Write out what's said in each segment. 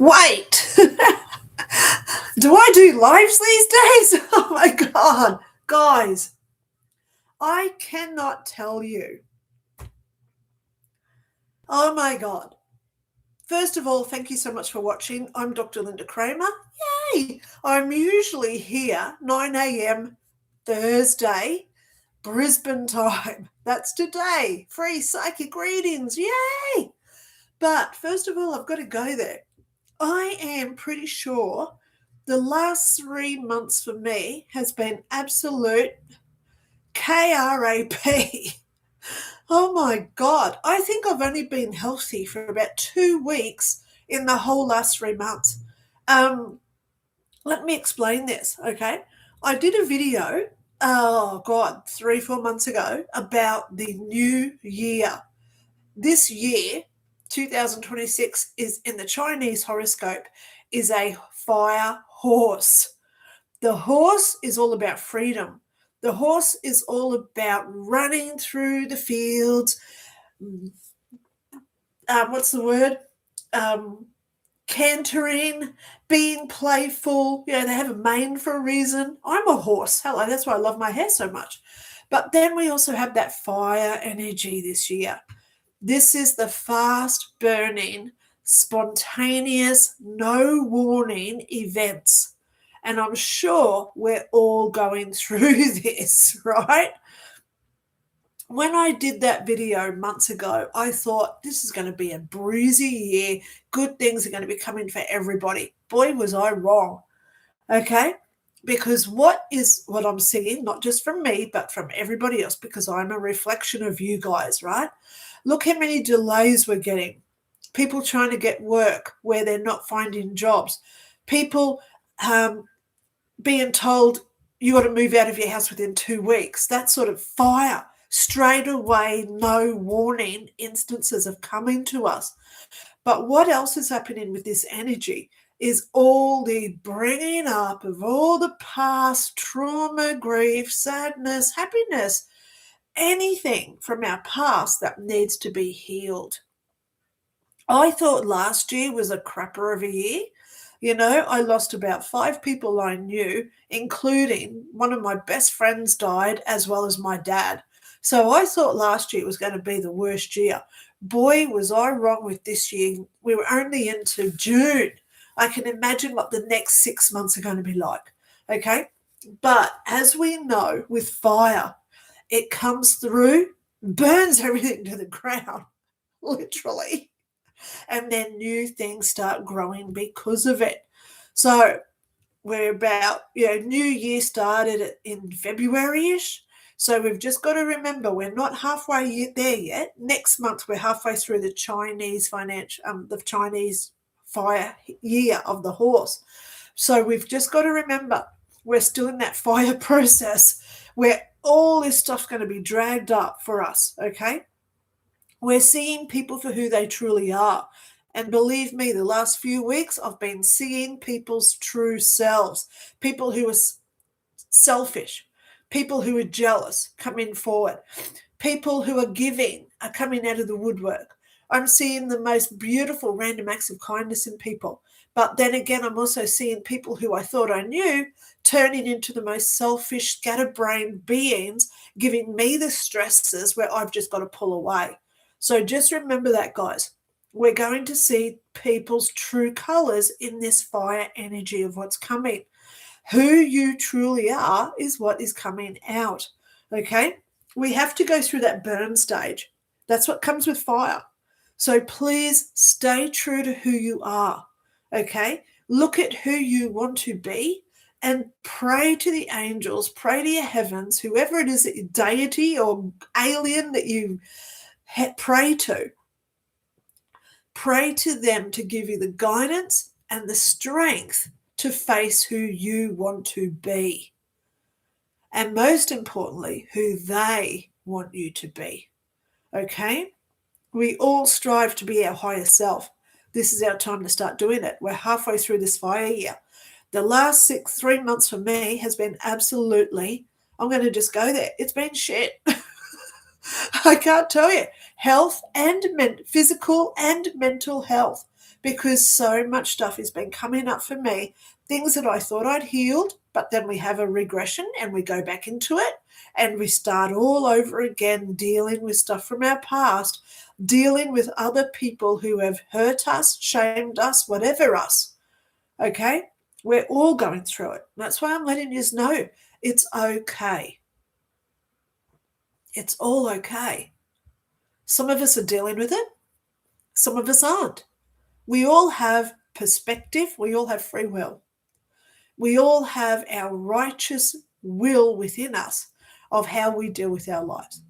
Wait, do I do lives these days? Oh my God. Guys, I cannot tell you. Oh my God. First of all, thank you so much for watching. I'm Dr. Lynda Cramer. Yay! I'm usually here 9 a.m. Thursday, Brisbane time. That's today. Free psychic readings. Yay! But first of all, I've got to go there. I am pretty sure the last 3 months for me has been absolute KRAP. Oh my God. I think I've only been healthy for about 2 weeks in the whole last 3 months. Let me explain this, okay? I did a video, oh God, 3-4 months ago about the new year. This year, 2026, is in the Chinese horoscope, is a fire horse. The horse is all about freedom. The horse is all about running through the fields. What's the word? Cantering, being playful. You know, they have a mane for a reason. I'm a horse. Hello, that's why I love my hair so much. But then we also have that fire energy this year. This is the fast-burning, spontaneous, no warning events. And I'm sure we're all going through this, right? When I did that video months ago, I thought this is going to be a breezy year. Good things are going to be coming for everybody. Boy, was I wrong. Okay? Because what I'm seeing, not just from me, but from everybody else, because I'm a reflection of you guys, right? Look how many delays we're getting. People trying to get work where they're not finding jobs. People being told you got to move out of your house within 2 weeks. That sort of fire, straight away, no warning instances of coming to us. But what else is happening with this energy is all the bringing up of all the past trauma, grief, sadness, happiness, anything from our past that needs to be healed. I thought last year was a crapper of a year. You know, I lost about 5 people I knew, including one of my best friends died, as well as my dad. So I thought last year was going to be the worst year. Boy, was I wrong with this year. We were only into June. I can imagine what the next 6 months are going to be like. Okay? But as we know, with fire, it comes through, burns everything to the ground, literally. And then new things start growing because of it. So we're about, New Year started in February-ish. So we've just got to remember we're not halfway there yet. Next month we're halfway through the Chinese fire year of the horse. So we've just got to remember we're still in that fire process where all this stuff's going to be dragged up for us, okay? We're seeing people for who they truly are. And believe me, the last few weeks I've been seeing people's true selves, people who are selfish, people who are jealous coming forward, people who are giving are coming out of the woodwork. I'm seeing the most beautiful random acts of kindness in people. But then again, I'm also seeing people who I thought I knew turning into the most selfish, scatterbrained beings, giving me the stresses where I've just got to pull away. So just remember that, guys. We're going to see people's true colors in this fire energy of what's coming. Who you truly are is what is coming out, okay? We have to go through that burn stage. That's what comes with fire. So please stay true to who you are, okay? Look at who you want to be and pray to the angels, pray to your heavens, whoever it is, that deity or alien that you pray to. Pray to them to give you the guidance and the strength to face who you want to be. And most importantly, who they want you to be. Okay? We all strive to be our higher self. This is our time to start doing it. We're halfway through this fire year. The last 3 months for me has been absolutely, I'm going to just go there. It's been shit. I can't tell you. Health and physical and mental health. because so much stuff has been coming up for me, things that I thought I'd healed, but then we have a regression and we go back into it and we start all over again, dealing with stuff from our past, dealing with other people who have hurt us, shamed us, whatever us. Okay? We're all going through it. That's why I'm letting you know it's okay. It's all okay. Some of us are dealing with it. Some of us aren't. We all have perspective. We all have free will. We all have our righteous will within us of how we deal with our lives.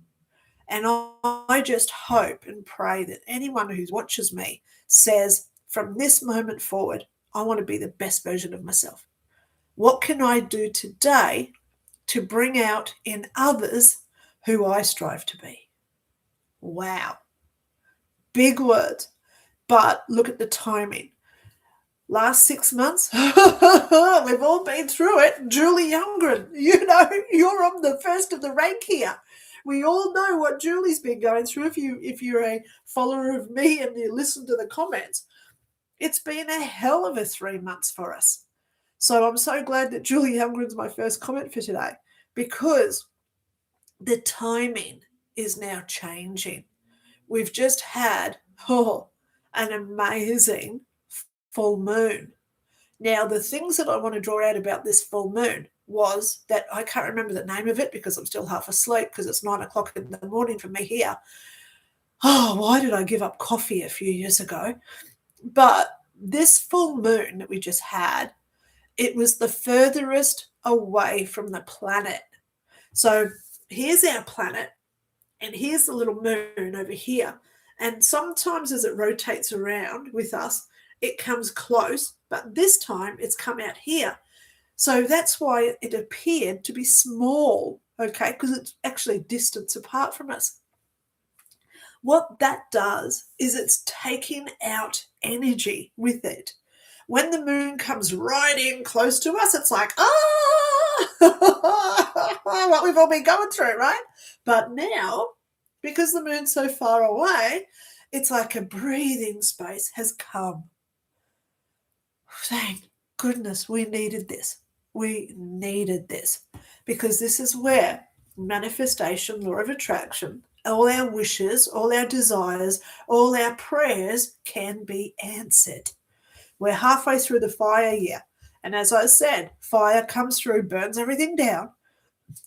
And I just hope and pray that anyone who watches me says, from this moment forward, I want to be the best version of myself. What can I do today to bring out in others who I strive to be? Wow. Big words. But look at the timing. Last 6 months, we've all been through it. Julie Youngren, you're on the first of the rank here. We all know what Julie's been going through. If you're a follower of me and you listen to the comments, it's been a hell of a 3 months for us. So I'm so glad that Julie Youngren's my first comment for today, because the timing is now changing. We've just had an amazing full moon. Now, the things that I want to draw out about this full moon was that I can't remember the name of it because I'm still half asleep because it's 9 o'clock in the morning for me here. Oh, why did I give up coffee a few years ago? But this full moon that we just had, it was the furthest away from the planet. So here's our planet, and here's the little moon over here. And sometimes as it rotates around with us, it comes close, but this time it's come out here. So that's why it appeared to be small, okay, because it's actually distance apart from us. What that does is it's taking out energy with it. When the moon comes right in close to us, it's like, what we've all been going through, right? But now, because the moon's so far away, it's like a breathing space has come. Thank goodness we needed this. We needed this, because this is where manifestation, law of attraction, all our wishes, all our desires, all our prayers can be answered. We're halfway through the fire year. And as I said, fire comes through, burns everything down.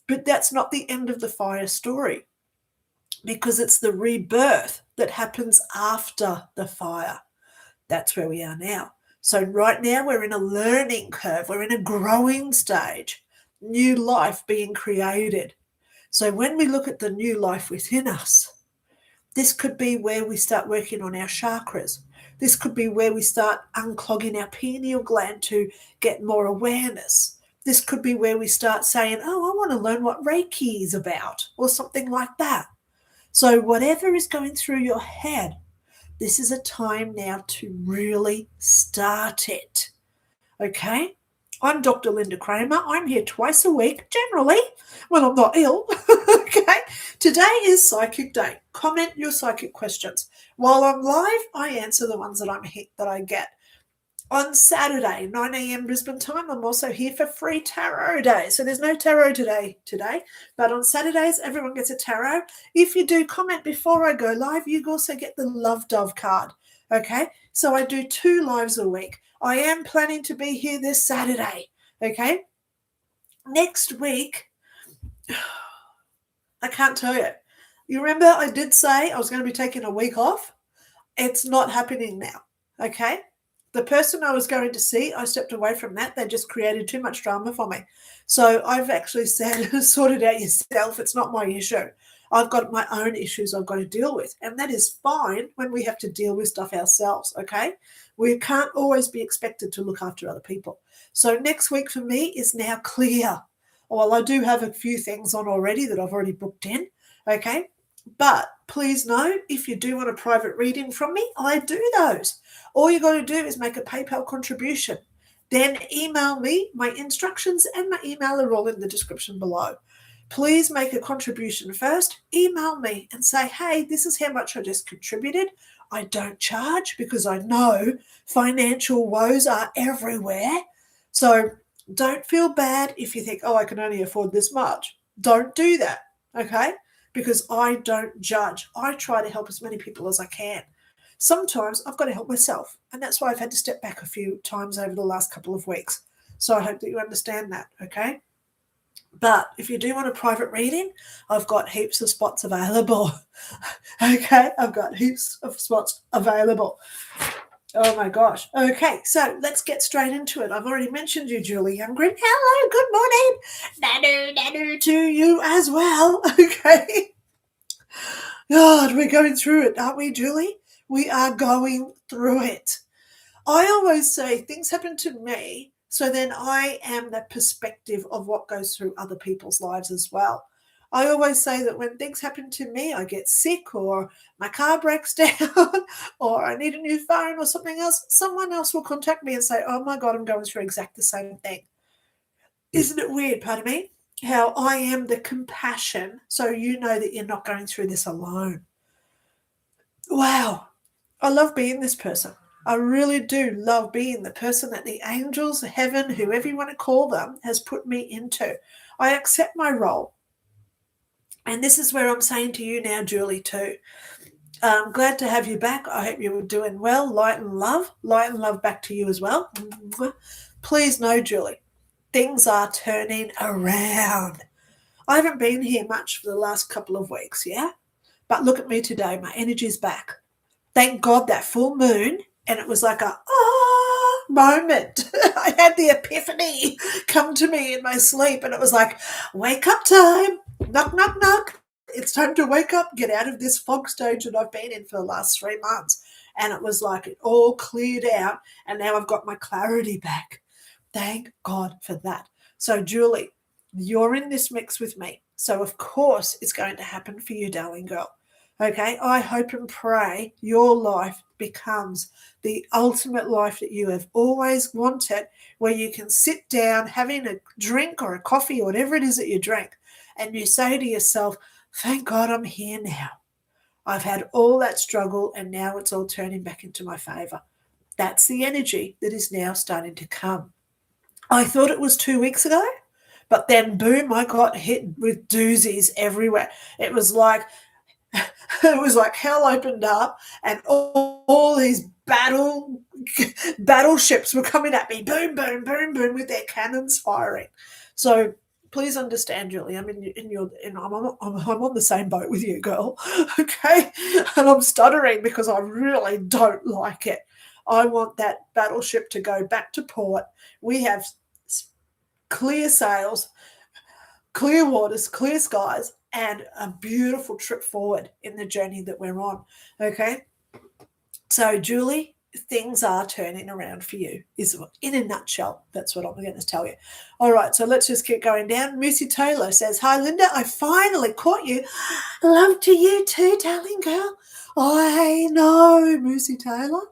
But that's not the end of the fire story, because it's the rebirth that happens after the fire. That's where we are now. So right now we're in a learning curve. We're in a growing stage, new life being created. So when we look at the new life within us, this could be where we start working on our chakras. This could be where we start unclogging our pineal gland to get more awareness. This could be where we start saying, I want to learn what Reiki is about, or something like that. So whatever is going through your head, this is a time now to really start it. Okay? I'm Dr. Lynda Cramer. I'm here twice a week, generally, when I'm not ill. Okay? Today is Psychic Day. Comment your psychic questions. While I'm live, I answer the ones that I get. On Saturday, 9 a.m. Brisbane time, I'm also here for free tarot day. So there's no tarot today, but on Saturdays, everyone gets a tarot. If you do comment before I go live, you also get the Love Dove card. Okay? So I do 2 lives a week. I am planning to be here this Saturday. Okay? Next week, I can't tell you. You remember I did say I was going to be taking a week off? It's not happening now. Okay? The person I was going to see, I stepped away from that. They just created too much drama for me. So I've actually said, sort it out yourself. It's not my issue. I've got my own issues I've got to deal with. And that is fine when we have to deal with stuff ourselves, okay? We can't always be expected to look after other people. So next week for me is now clear. Well, I do have a few things on already that I've already booked in, okay? But please know, if you do want a private reading from me, I do those. All you got to do is make a PayPal contribution. Then email me. My instructions and my email are all in the description below. Please make a contribution first. Email me and say, hey, this is how much I just contributed. I don't charge because I know financial woes are everywhere. So don't feel bad if you think, oh, I can only afford this much. Don't do that, okay? Because I don't judge. I try to help as many people as I can. Sometimes I've got to help myself, and that's why I've had to step back a few times over the last couple of weeks. So I hope that you understand that, okay? But if you do want a private reading, I've got heaps of spots available. Okay, I've got heaps of spots available. Oh my gosh. Okay, so let's get straight into it. I've already mentioned you, Julie Youngren. Hello, good morning. Nanu to you as well. Okay. God, we're going through it, aren't we, Julie? We are going through it. I always say things happen to me, so then I am the perspective of what goes through other people's lives as well. I always say that when things happen to me, I get sick or my car breaks down or I need a new phone or something else, someone else will contact me and say, oh my God, I'm going through exactly the same thing. Isn't it weird, pardon me, how I am the compassion so you know that you're not going through this alone. Wow. I love being this person. I really do love being the person that the angels, heaven, whoever you want to call them, has put me into. I accept my role. And this is where I'm saying to you now, Julie, too. I'm glad to have you back. I hope you're doing well. Light and love back to you as well. Please know, Julie, things are turning around. I haven't been here much for the last couple of weeks, yeah? But look at me today. My energy's back. Thank God that full moon, and it was like a moment. I had the epiphany come to me in my sleep, and it was like, wake up time. Knock, knock, knock. It's time to wake up, get out of this fog stage that I've been in for the last 3 months. And it was like it all cleared out, and now I've got my clarity back. Thank God for that. So, Julie, you're in this mix with me. So, of course, it's going to happen for you, darling girl. Okay, I hope and pray your life becomes the ultimate life that you have always wanted, where you can sit down having a drink or a coffee or whatever it is that you drink, and you say to yourself, thank God I'm here now. I've had all that struggle and now it's all turning back into my favor. That's the energy that is now starting to come. I thought it was 2 weeks ago, but then boom, I got hit with doozies everywhere. It was like hell opened up and all these battleships were coming at me, boom, boom, boom, boom, with their cannons firing. So please understand, Julie, I'm on the same boat with you, girl. Okay, and I'm stuttering because I really don't like it. I want that battleship to go back to port. We have clear sails, clear waters, clear skies, and a beautiful trip forward in the journey that we're on. Okay. So, Julie, things are turning around for you, is in a nutshell. That's what I'm going to tell you. All right. So let's just keep going down. Lucy Taylor says, hi, Linda. I finally caught you. Love to you too, darling girl. I know, Lucy Taylor.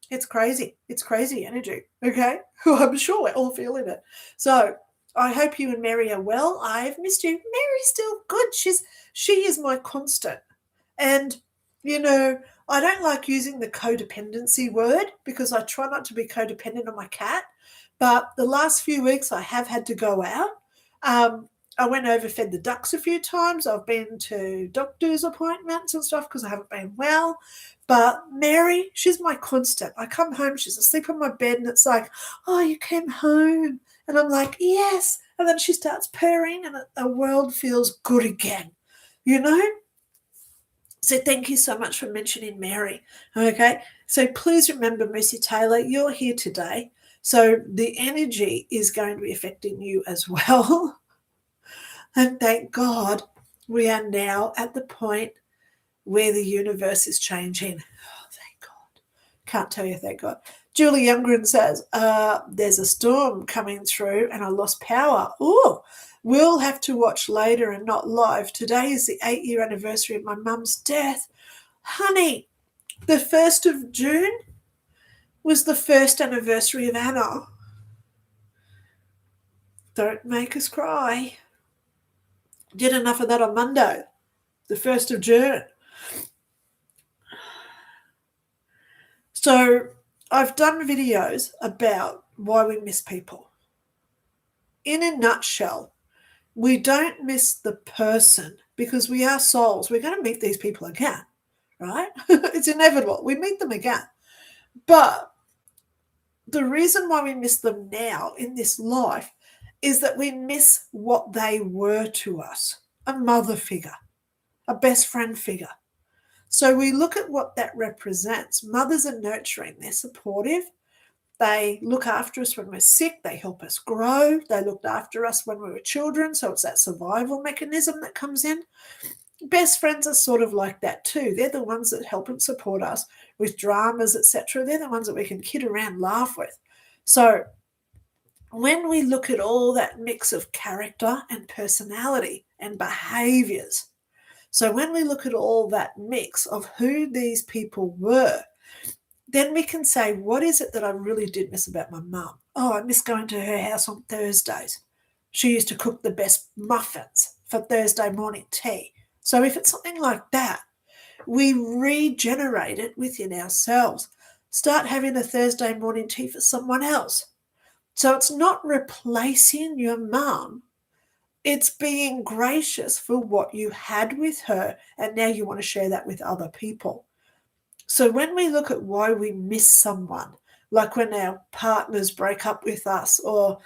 It's crazy. It's crazy energy. Okay. I'm sure we're all feeling it. So, I hope you and Mary are well. I've missed you. Mary's still good. She is my constant. And, you know, I don't like using the codependency word because I try not to be codependent on my cat. But the last few weeks I have had to go out. I went over, fed the ducks a few times. I've been to doctor's appointments and stuff because I haven't been well. But Mary, she's my constant. I come home, she's asleep on my bed, and it's like, oh, you came home. And I'm like, yes. And then she starts purring and the world feels good again, you know? So thank you so much for mentioning Mary, okay? So please remember, Missy Taylor, you're here today. So the energy is going to be affecting you as well. And thank God we are now at the point where the universe is changing. Oh, thank God. Can't tell you, thank God. Julie Youngren says, there's a storm coming through and I lost power. Oh, we'll have to watch later and not live. Today is the 8-year anniversary of my mum's death. Honey, the 1st of June was the first anniversary of Anna. Don't make us cry. Did enough of that on Monday, the 1st of June. So I've done videos about why we miss people. In a nutshell, we don't miss the person because we are souls. We're going to meet these people again, right? It's inevitable. We meet them again. But the reason why we miss them now in this life is that we miss what they were to us, a mother figure, a best friend figure. So we look at what that represents. Mothers are nurturing, they're supportive. They look after us when we're sick. They help us grow. They looked after us when we were children. So it's that survival mechanism that comes in. Best friends are sort of like that too. They're the ones that help and support us with dramas, etc. They're the ones that we can kid around, laugh with. So when we look at all that mix of character and personality and behaviors, so when we look at all that mix of who these people were, then we can say, what is it that I really did miss about my mum? Oh, I miss going to her house on Thursdays. She used to cook the best muffins for Thursday morning tea. So if it's something like that, we regenerate it within ourselves. Start having a Thursday morning tea for someone else. So it's not replacing your mum. It's being gracious for what you had with her, and now you want to share that with other people. So when we look at why we miss someone, like when our partners break up with us or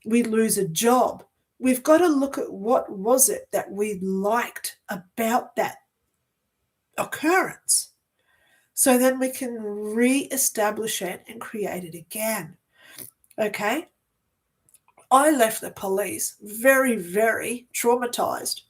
we lose a job, we've got to look at what was it that we liked about that occurrence. So then we can re-establish it and create it again. Okay? I left the police very, very traumatized.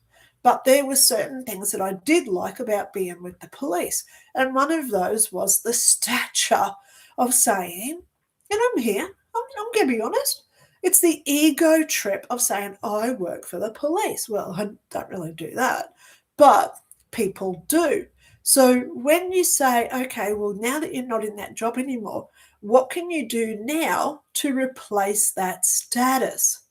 But there were certain things that I did like about being with the police. And one of those was the stature of saying, and I'm here, I'm going to be honest, it's the ego trip of saying, I work for the police. Well, I don't really do that, but people do. So when you say, okay, well, now that you're not in that job anymore, what can you do now to replace that status?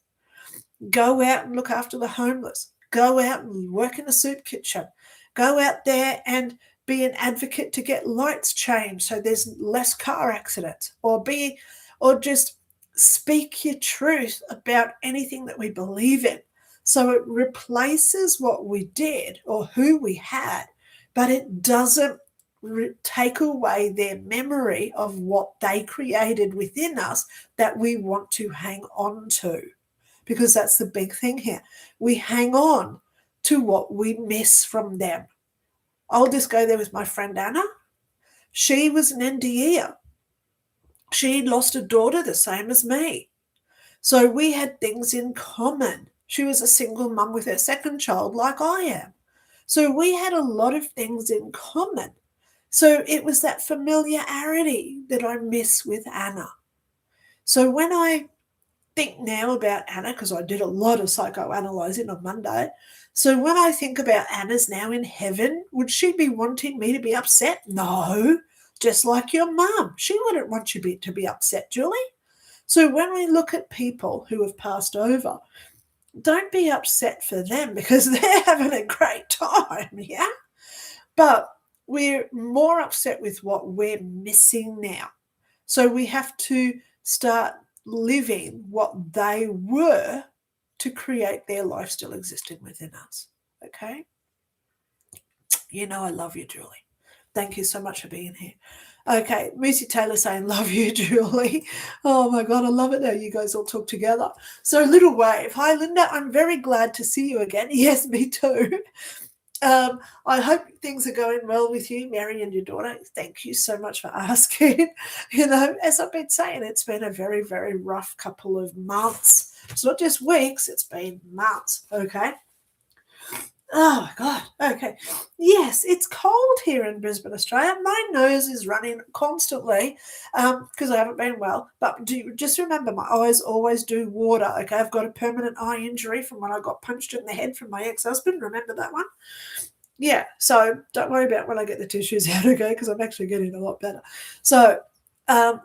Go out and look after the homeless. Go out and work in a soup kitchen. Go out there and be an advocate to get lights changed so there's less car accidents, or just speak your truth about anything that we believe in. So it replaces what we did or who we had, but it doesn't take away their memory of what they created within us that we want to hang on to. Because that's the big thing here. We hang on to what we miss from them. I'll just go there with my friend Anna. She was an NDEer. She lost a daughter the same as me. So we had things in common. She was a single mum with her second child like I am. So we had a lot of things in common. So it was that familiarity that I miss with Anna. So when I think now about Anna, because I did a lot of psychoanalyzing on Monday. So when I think about Anna's now in heaven, would she be wanting me to be upset? No, just like your mum. She wouldn't want you to be upset, Julie. So when we look at people who have passed over, don't be upset for them because they're having a great time, yeah? But we're more upset with what we're missing now. So we have to start living what they were to create their life still existing within us. Okay? You know I love you, Julie. Thank you so much for being here. Okay, Lucy Taylor saying, love you, Julie. Oh my God, I love it how you guys all talk together. So Little Wave, hi Linda, I'm very glad to see you again. Yes, me too. I hope things are going well with you, Mary, and your daughter. Thank you so much for asking. You know, as I've been saying, it's been a very, very rough couple of months. It's not just weeks, it's been months, okay? Oh, my God. Okay. Yes, it's cold here in Brisbane, Australia. My nose is running constantly because I haven't been well. But just remember, my eyes always do water, okay? I've got a permanent eye injury from when I got punched in the head from my ex-husband. Remember that one? Yeah, so don't worry about when I get the tissues out, okay, because I'm actually getting a lot better. So,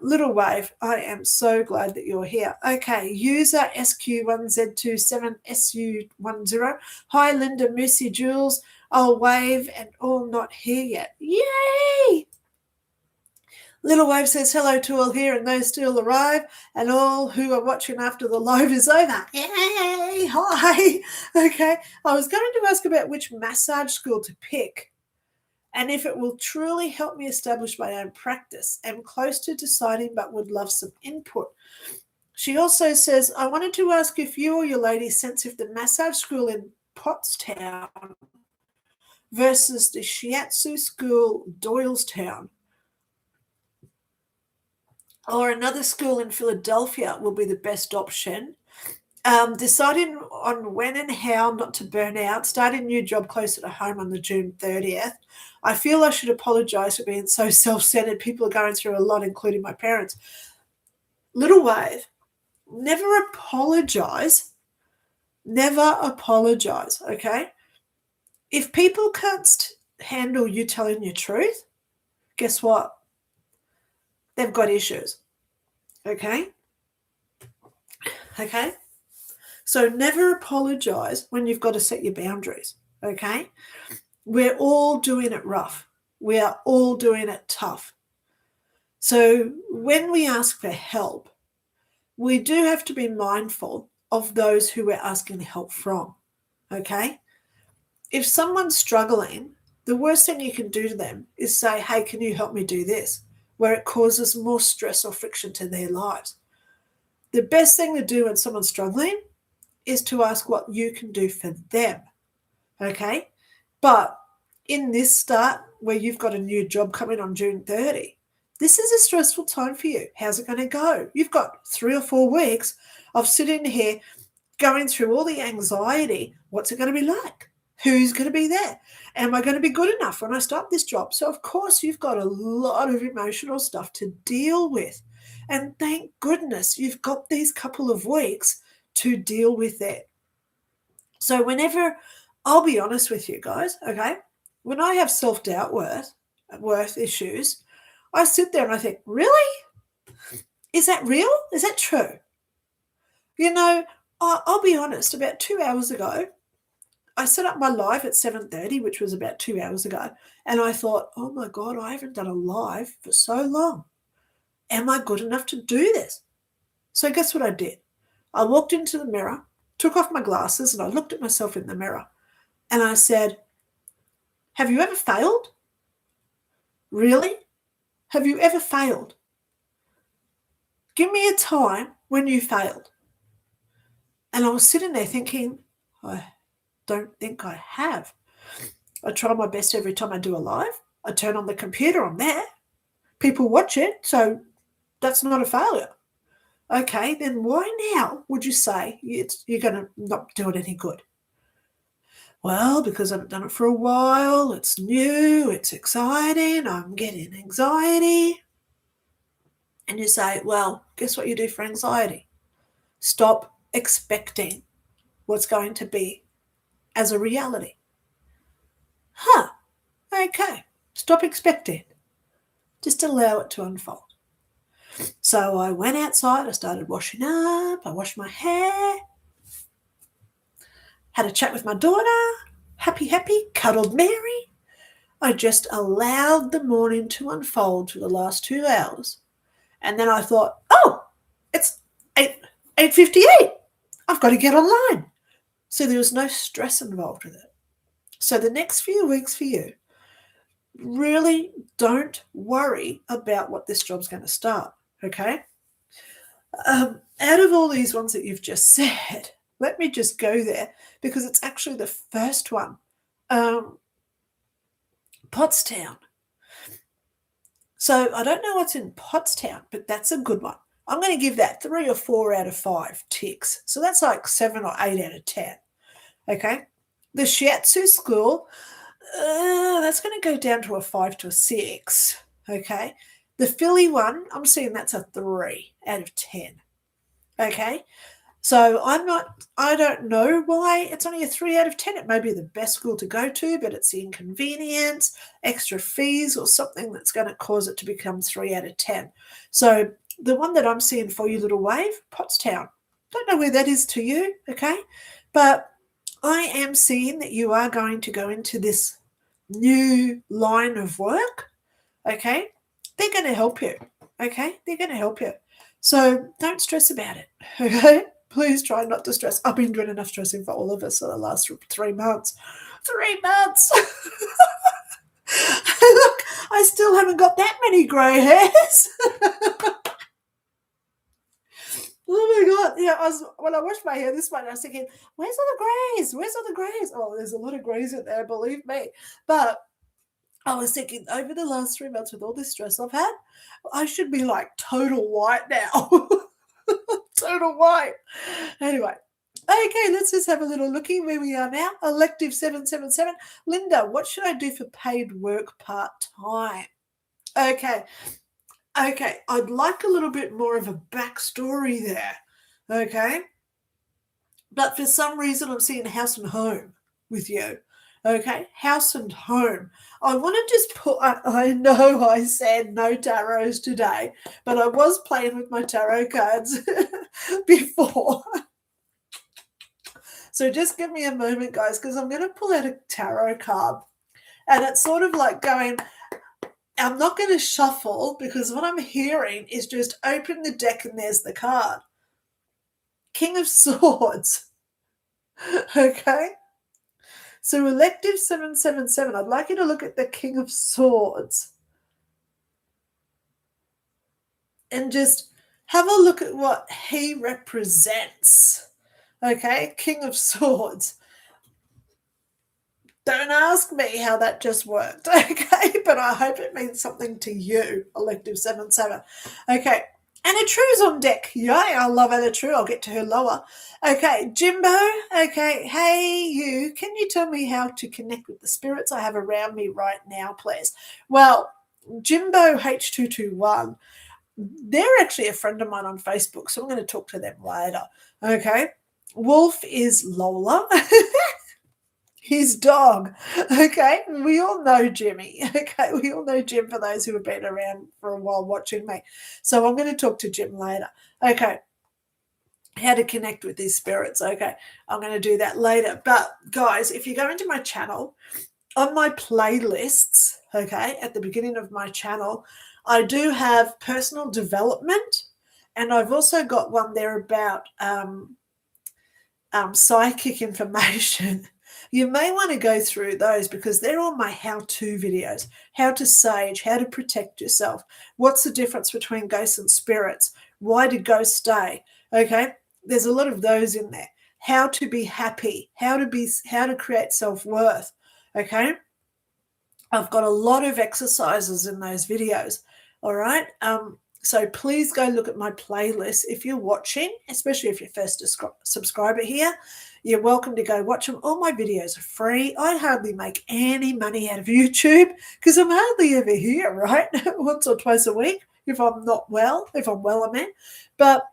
Little Wave, I am so glad that you're here. Okay, user SQ1Z27SU10. Hi, Linda, Missy, Jules. I'll wave and all not here yet. Yay! Little Wave says hello to all here and those still arrive and all who are watching after the live is over. Yay! Hi! Okay, I was going to ask about which massage school to pick and if it will truly help me establish my own practice. I'm close to deciding but would love some input. She also says, I wanted to ask if you or your ladies sense if the massage school in Pottstown versus the shiatsu school Doylestown or another school in Philadelphia will be the best option. Deciding on when and how not to burn out, starting a new job closer to home on the June 30th. I feel I should apologise for being so self-centered. People are going through a lot, including my parents. Little Wave, never apologise. Never apologise, okay? If people can't handle you telling your truth, guess what? They've got issues, okay? Okay? So never apologise when you've got to set your boundaries, okay? We're all doing it rough. We are all doing it tough. So when we ask for help, we do have to be mindful of those who we're asking help from, okay? If someone's struggling, the worst thing you can do to them is say, hey, can you help me do this? Where it causes more stress or friction to their lives. The best thing to do when someone's struggling is to ask what you can do for them, okay? But in this start where you've got a new job coming on June 30, this is a stressful time for you. How's it going to go? You've got 3 or 4 weeks of sitting here going through all the anxiety. What's it going to be like? Who's going to be there? Am I going to be good enough when I start this job? So, of course, you've got a lot of emotional stuff to deal with. And thank goodness you've got these couple of weeks to deal with it. So whenever, I'll be honest with you guys, okay, when I have self-doubt worth issues, I sit there and I think, really? Is that real? Is that true? You know, I'll be honest, about 2 hours ago, I set up my live at 7:30, which was about 2 hours ago, and I thought, oh my God, I haven't done a live for so long. Am I good enough to do this? So guess what I did? I walked into the mirror, took off my glasses, and I looked at myself in the mirror, and I said, have you ever failed? Really? Have you ever failed? Give me a time when you failed. And I was sitting there thinking, I don't think I have. I try my best every time I do a live. I turn on the computer, I'm there. People watch it, so that's not a failure. Okay, then why now would you say you're going to not do it any good? Well, because I haven't done it for a while, it's new, it's exciting, I'm getting anxiety. And you say, well, guess what you do for anxiety? Stop expecting what's going to be as a reality. Okay, stop expecting. Just allow it to unfold. So I went outside, I started washing up, I washed my hair, had a chat with my daughter, happy, cuddled Mary. I just allowed the morning to unfold for the last 2 hours. And then I thought, oh, it's 8:58. I've got to get online. So there was no stress involved with it. So the next few weeks for you, really don't worry about what this job's going to start, okay? Out of all these ones that you've just said, let me just go there because it's actually the first one. Pottstown. So I don't know what's in Pottstown, but that's a good one. I'm going to give that 3 or 4 out of 5 ticks. So that's like 7 or 8 out of 10. Okay. The shiatsu school, that's going to go down to a 5 to a 6. Okay. The Philly one, I'm seeing that's a 3 out of 10. Okay. So I don't know why it's only a 3 out of 10. It may be the best school to go to, but it's the inconvenience, extra fees, or something that's going to cause it to become 3 out of 10. So the one that I'm seeing for you, Little Wave, Pottstown. Don't know where that is to you, okay? But I am seeing that you are going to go into this new line of work, okay? they're going to help you. Okay? They're going to help you. So don't stress about it. Okay? Please try not to stress. I've been doing enough stressing for all of us for the last 3 months. 3 months. Look, I still haven't got that many grey hairs. Oh my God. Yeah, when I washed my hair this morning, I was thinking, where's all the greys? Where's all the greys? Oh, there's a lot of greys in there, believe me. But I was thinking, over the last 3 months with all this stress I've had, I should be like total white now. Total white. Anyway, okay, let's just have a little looky where we are now. Elective 777. Linda, what should I do for paid work part-time? Okay. Okay, I'd like a little bit more of a backstory there. Okay. But for some reason, I'm seeing house and home with you. Okay, house and home. I want to just put, I know I said no tarots today, but I was playing with my tarot cards before. So just give me a moment, guys, because I'm going to pull out a tarot card. And it's sort of like going, I'm not going to shuffle because what I'm hearing is just open the deck and there's the card. King of Swords. Okay. So elective 777, I'd like you to look at the King of Swords and just have a look at what he represents. Okay, King of Swords. Don't ask me how that just worked, okay? But I hope it means something to you, elective 77. Okay, Anna True's on deck. Yay, I love Anna True. I'll get to her lower. Okay, Jimbo. Okay, hey, you. Can you tell me how to connect with the spirits I have around me right now, please? Well, Jimbo H221, they're actually a friend of mine on Facebook, so I'm going to talk to them later. Okay, Wolf is Lola. His dog. Okay, we all know Jimmy. Okay, we all know Jim for those who have been around for a while watching me. So I'm going to talk to Jim later. Okay, how to connect with these spirits. Okay, I'm going to do that later. But guys, if you go into my channel, on my playlists, okay, at the beginning of my channel, I do have personal development, and I've also got one there about psychic information. You may want to go through those because they're all my how-to videos. How to sage, how to protect yourself. What's the difference between ghosts and spirits? Why do ghosts stay? Okay, there's a lot of those in there. How to be happy, how to create self-worth. Okay, I've got a lot of exercises in those videos. All right. So please go look at my playlist if you're watching, especially if you're first subscriber here. You're welcome to go watch them. All my videos are free. I hardly make any money out of YouTube because I'm hardly ever here, right? Once or twice a week if I'm not well. If I'm well, I mean. But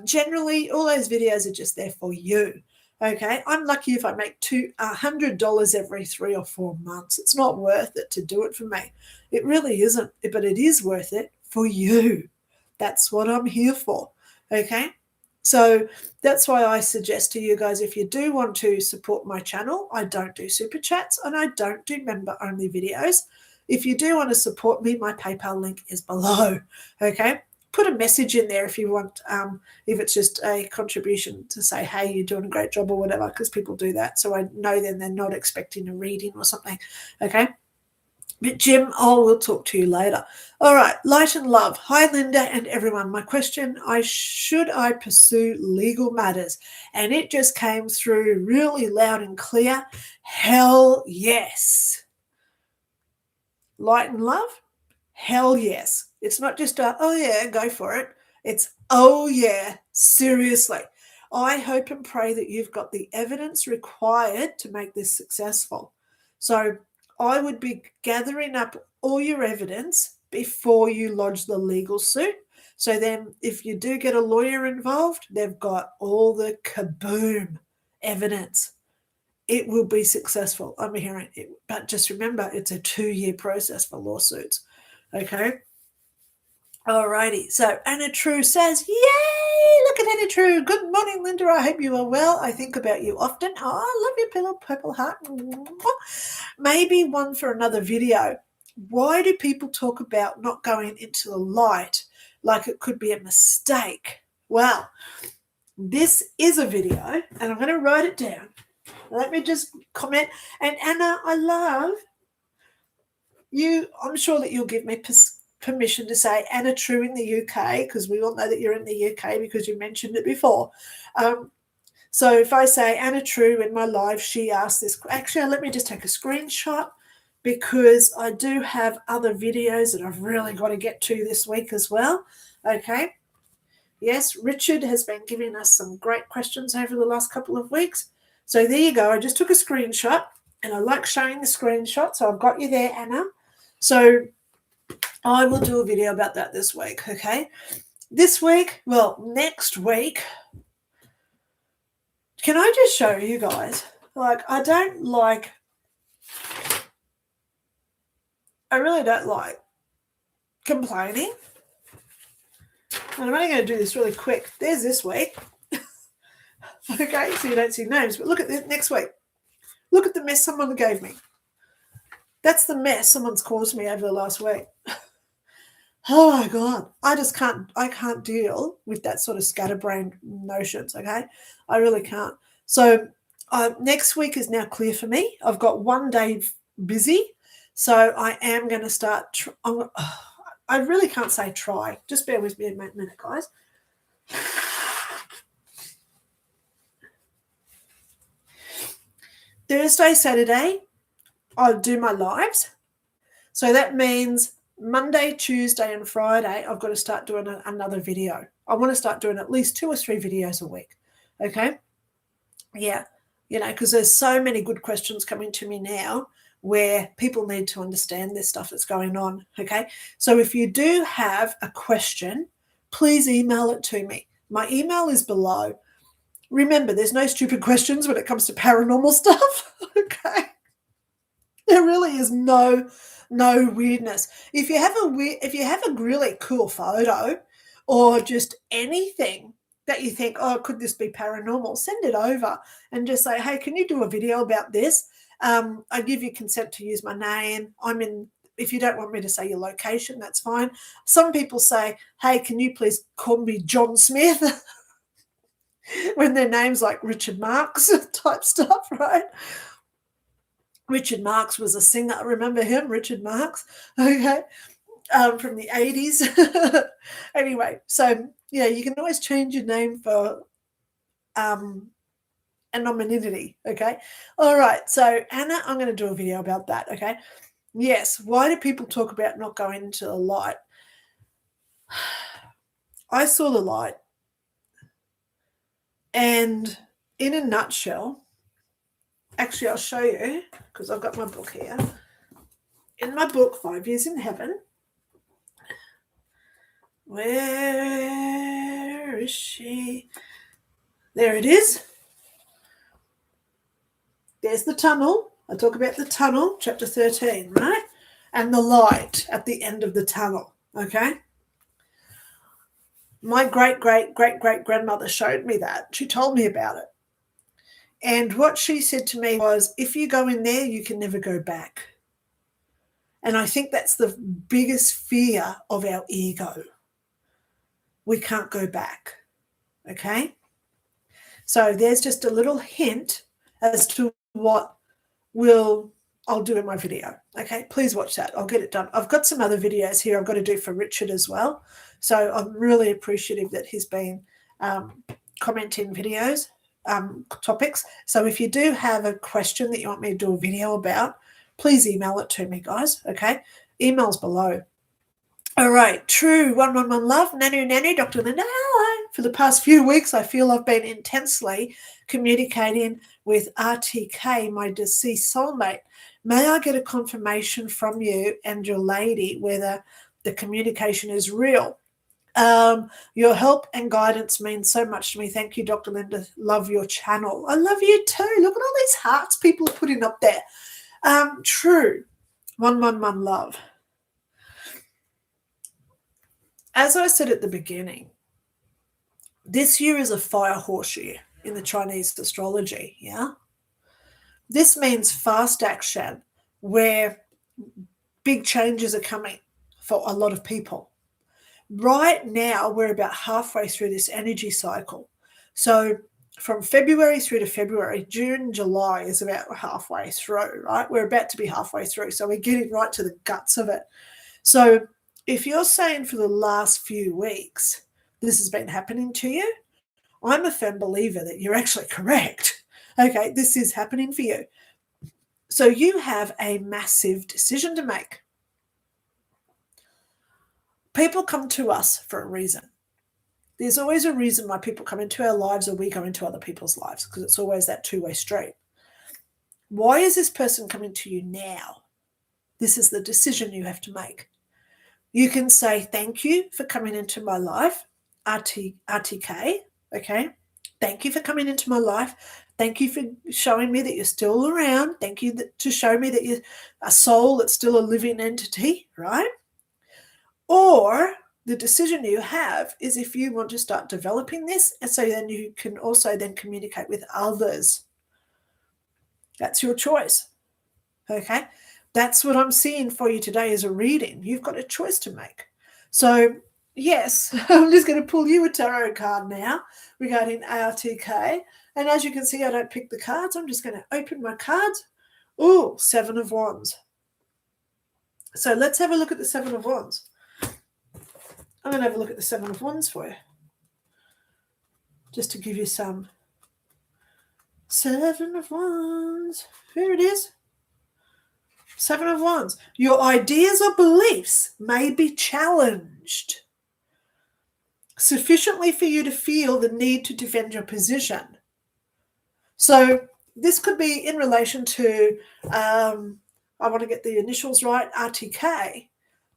generally, all those videos are just there for you. Okay, I'm lucky if I make $100 every 3 or 4 months. It's not worth it to do it for me. It really isn't, but it is worth it for you. That's what I'm here for. Okay, so that's why I suggest to you guys, if you do want to support my channel, I don't do super chats and I don't do member only videos. If you do want to support me, my PayPal link is below. Okay, put a message in there if you want, if it's just a contribution to say, hey, you're doing a great job or whatever, because people do that. So I know then they're not expecting a reading or something. Okay. But Jim, we'll talk to you later. All right. Light and love. Hi, Linda and everyone. My question, should I pursue legal matters? And it just came through really loud and clear. Hell yes. Light and love. Hell yes. It's not just oh yeah, go for it. It's oh yeah, seriously. I hope and pray that you've got the evidence required to make this successful. So I would be gathering up all your evidence before you lodge the legal suit. So then if you do get a lawyer involved, they've got all the kaboom evidence. It will be successful. I'm hearing it. But just remember, it's a 2-year process for lawsuits. Okay. Alrighty. So Anna True says, yay, look at Anna True. Good morning, Linda. I hope you are well. I think about you often. Oh, I love your purple heart. Maybe one for another video. why do people talk about not going into the light like it could be a mistake? Well, this is a video, and I'm going to write it down. Let me just comment. And Anna, I love you. I'm sure that you'll give me permission to say Anna True in the UK, because we all know that you're in the UK because you mentioned it before. So if I say Anna True in my live, she asked this. Actually, let me just take a screenshot, because I do have other videos that I've really got to get to this week as well. Okay. Yes, Richard has been giving us some great questions over the last couple of weeks. So there you go. I just took a screenshot, and I like showing the screenshot. So I've got you there, Anna. So I will do a video about that this week. Okay. This week, well, next week, can I just show you guys? I really don't like complaining. And I'm only going to do this really quick. There's this week. Okay, so you don't see names, but look at this next week. Look at the mess someone gave me. That's the mess someone's caused me over the last week. Oh my God. I can't deal with that sort of scatterbrained notions, okay? I really can't. So next week is now clear for me. I've got one day busy, so I am going to start. I really can't say try. Just bear with me a minute, guys. Thursday, Saturday, I'll do my lives. So that means Monday, Tuesday, and Friday, I've got to start doing another video. I want to start doing at least 2 or 3 videos a week. Okay? Yeah. Because there's so many good questions coming to me now where people need to understand this stuff that's going on. Okay? So if you do have a question, please email it to me. My email is below. Remember, there's no stupid questions when it comes to paranormal stuff. Okay? There really is no weirdness. If you have a really cool photo or just anything that you think, oh, could this be paranormal, send it over and just say, hey, can you do a video about this? I give you consent to use my name. If you don't want me to say your location, that's fine. Some people say, hey, can you please call me John Smith? When their name's like Richard Marx type stuff, right? Richard Marx was a singer. Remember him, Richard Marx? Okay. From the 80s. Anyway, so, you can always change your name for anonymity, okay? All right, so Anna, I'm going to do a video about that, okay? Yes, why do people talk about not going into the light? I saw the light, and in a nutshell, actually, I'll show you, because I've got my book here. In my book, 5 Years in Heaven, where is she? There it is. There's the tunnel. I talk about the tunnel, chapter 13, right? And the light at the end of the tunnel, okay? My great-great-great-great-grandmother showed me that. She told me about it. And what she said to me was, if you go in there, you can never go back. And I think that's the biggest fear of our ego. We can't go back, okay? So there's just a little hint as to what I'll do in my video, okay? Please watch that. I'll get it done. I've got some other videos here I've got to do for Richard as well. So I'm really appreciative that he's been commenting videos, topics. So if you do have a question that you want me to do a video about, please email it to me, guys, okay? Email's below. All right, true, 111 love, Nanu, Dr. Lynda, hello. For the past few weeks, I feel I've been intensely communicating with RTK, my deceased soulmate. May I get a confirmation from you and your lady whether the communication is real? Your help and guidance means so much to me. Thank you, Dr. Lynda. Love your channel. I love you too. Look at all these hearts people are putting up there. True, 111 love. As I said at the beginning, this year is a fire horse year in the Chinese astrology, yeah? This means fast action where big changes are coming for a lot of people. Right now, we're about halfway through this energy cycle. So from February through to February, June, July is about halfway through, right? We're about to be halfway through. So we're getting right to the guts of it. So if you're saying for the last few weeks, this has been happening to you, I'm a firm believer that you're actually correct. Okay, this is happening for you. So you have a massive decision to make. People come to us for a reason. There's always a reason why people come into our lives or we go into other people's lives, because it's always that two-way street. Why is this person coming to you now? This is the decision you have to make. You can say, thank you for coming into my life, RTK, okay? Thank you for coming into my life. Thank you for showing me that you're still around. Thank you to show me that you're a soul that's still a living entity, right? Or the decision you have is if you want to start developing this, and so then you can also then communicate with others. That's your choice, okay? That's what I'm seeing for you today as a reading. You've got a choice to make. So, yes, I'm just going to pull you a tarot card now regarding ARTK. And as you can see, I don't pick the cards. I'm just going to open my cards. Oh, 7 of Wands. So let's have a look at the 7 of Wands. I'm going to have a look at the 7 of Wands for you, just to give you some. 7 of Wands. Here it is. 7 of Wands. Your ideas or beliefs may be challenged sufficiently for you to feel the need to defend your position. So this could be in relation to, I want to get the initials right, RTK.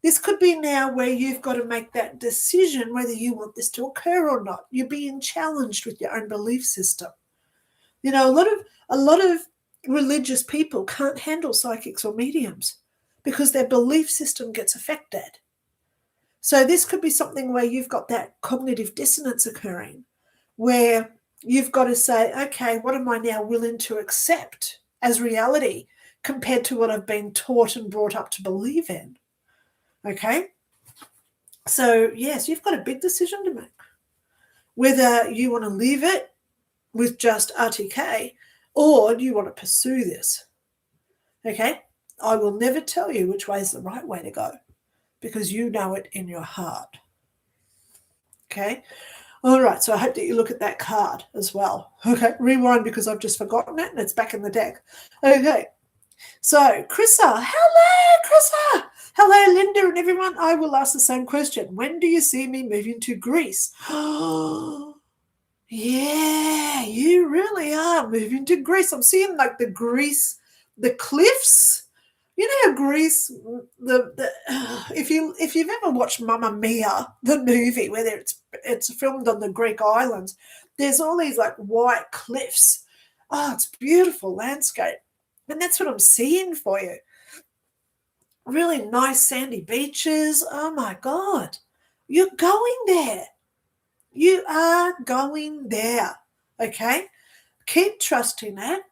This could be now where you've got to make that decision whether you want this to occur or not. You're being challenged with your own belief system. You know, a lot of religious people can't handle psychics or mediums because their belief system gets affected. So this could be something where you've got that cognitive dissonance occurring, where you've got to say, okay, what am I now willing to accept as reality compared to what I've been taught and brought up to believe in? Okay? So, yes, you've got a big decision to make. Whether you want to leave it with just RTK or do you want to pursue this? Okay? I will never tell you which way is the right way to go because you know it in your heart. Okay? All right, so I hope that you look at that card as well. Okay, rewind because I've just forgotten it and it's back in the deck. Okay, so Chrissa, hello Chrissa. Hello Linda and everyone. I will ask the same question. When do you see me moving to Greece? Yeah, you really are moving to Greece. I'm seeing like the cliffs. You know how Greece, if you've ever watched Mamma Mia, the movie, where it's filmed on the Greek islands, there's all these like white cliffs. Oh, it's beautiful landscape. And that's what I'm seeing for you. Really nice sandy beaches. Oh my God. You're going there. You are going there. Okay? Keep trusting it.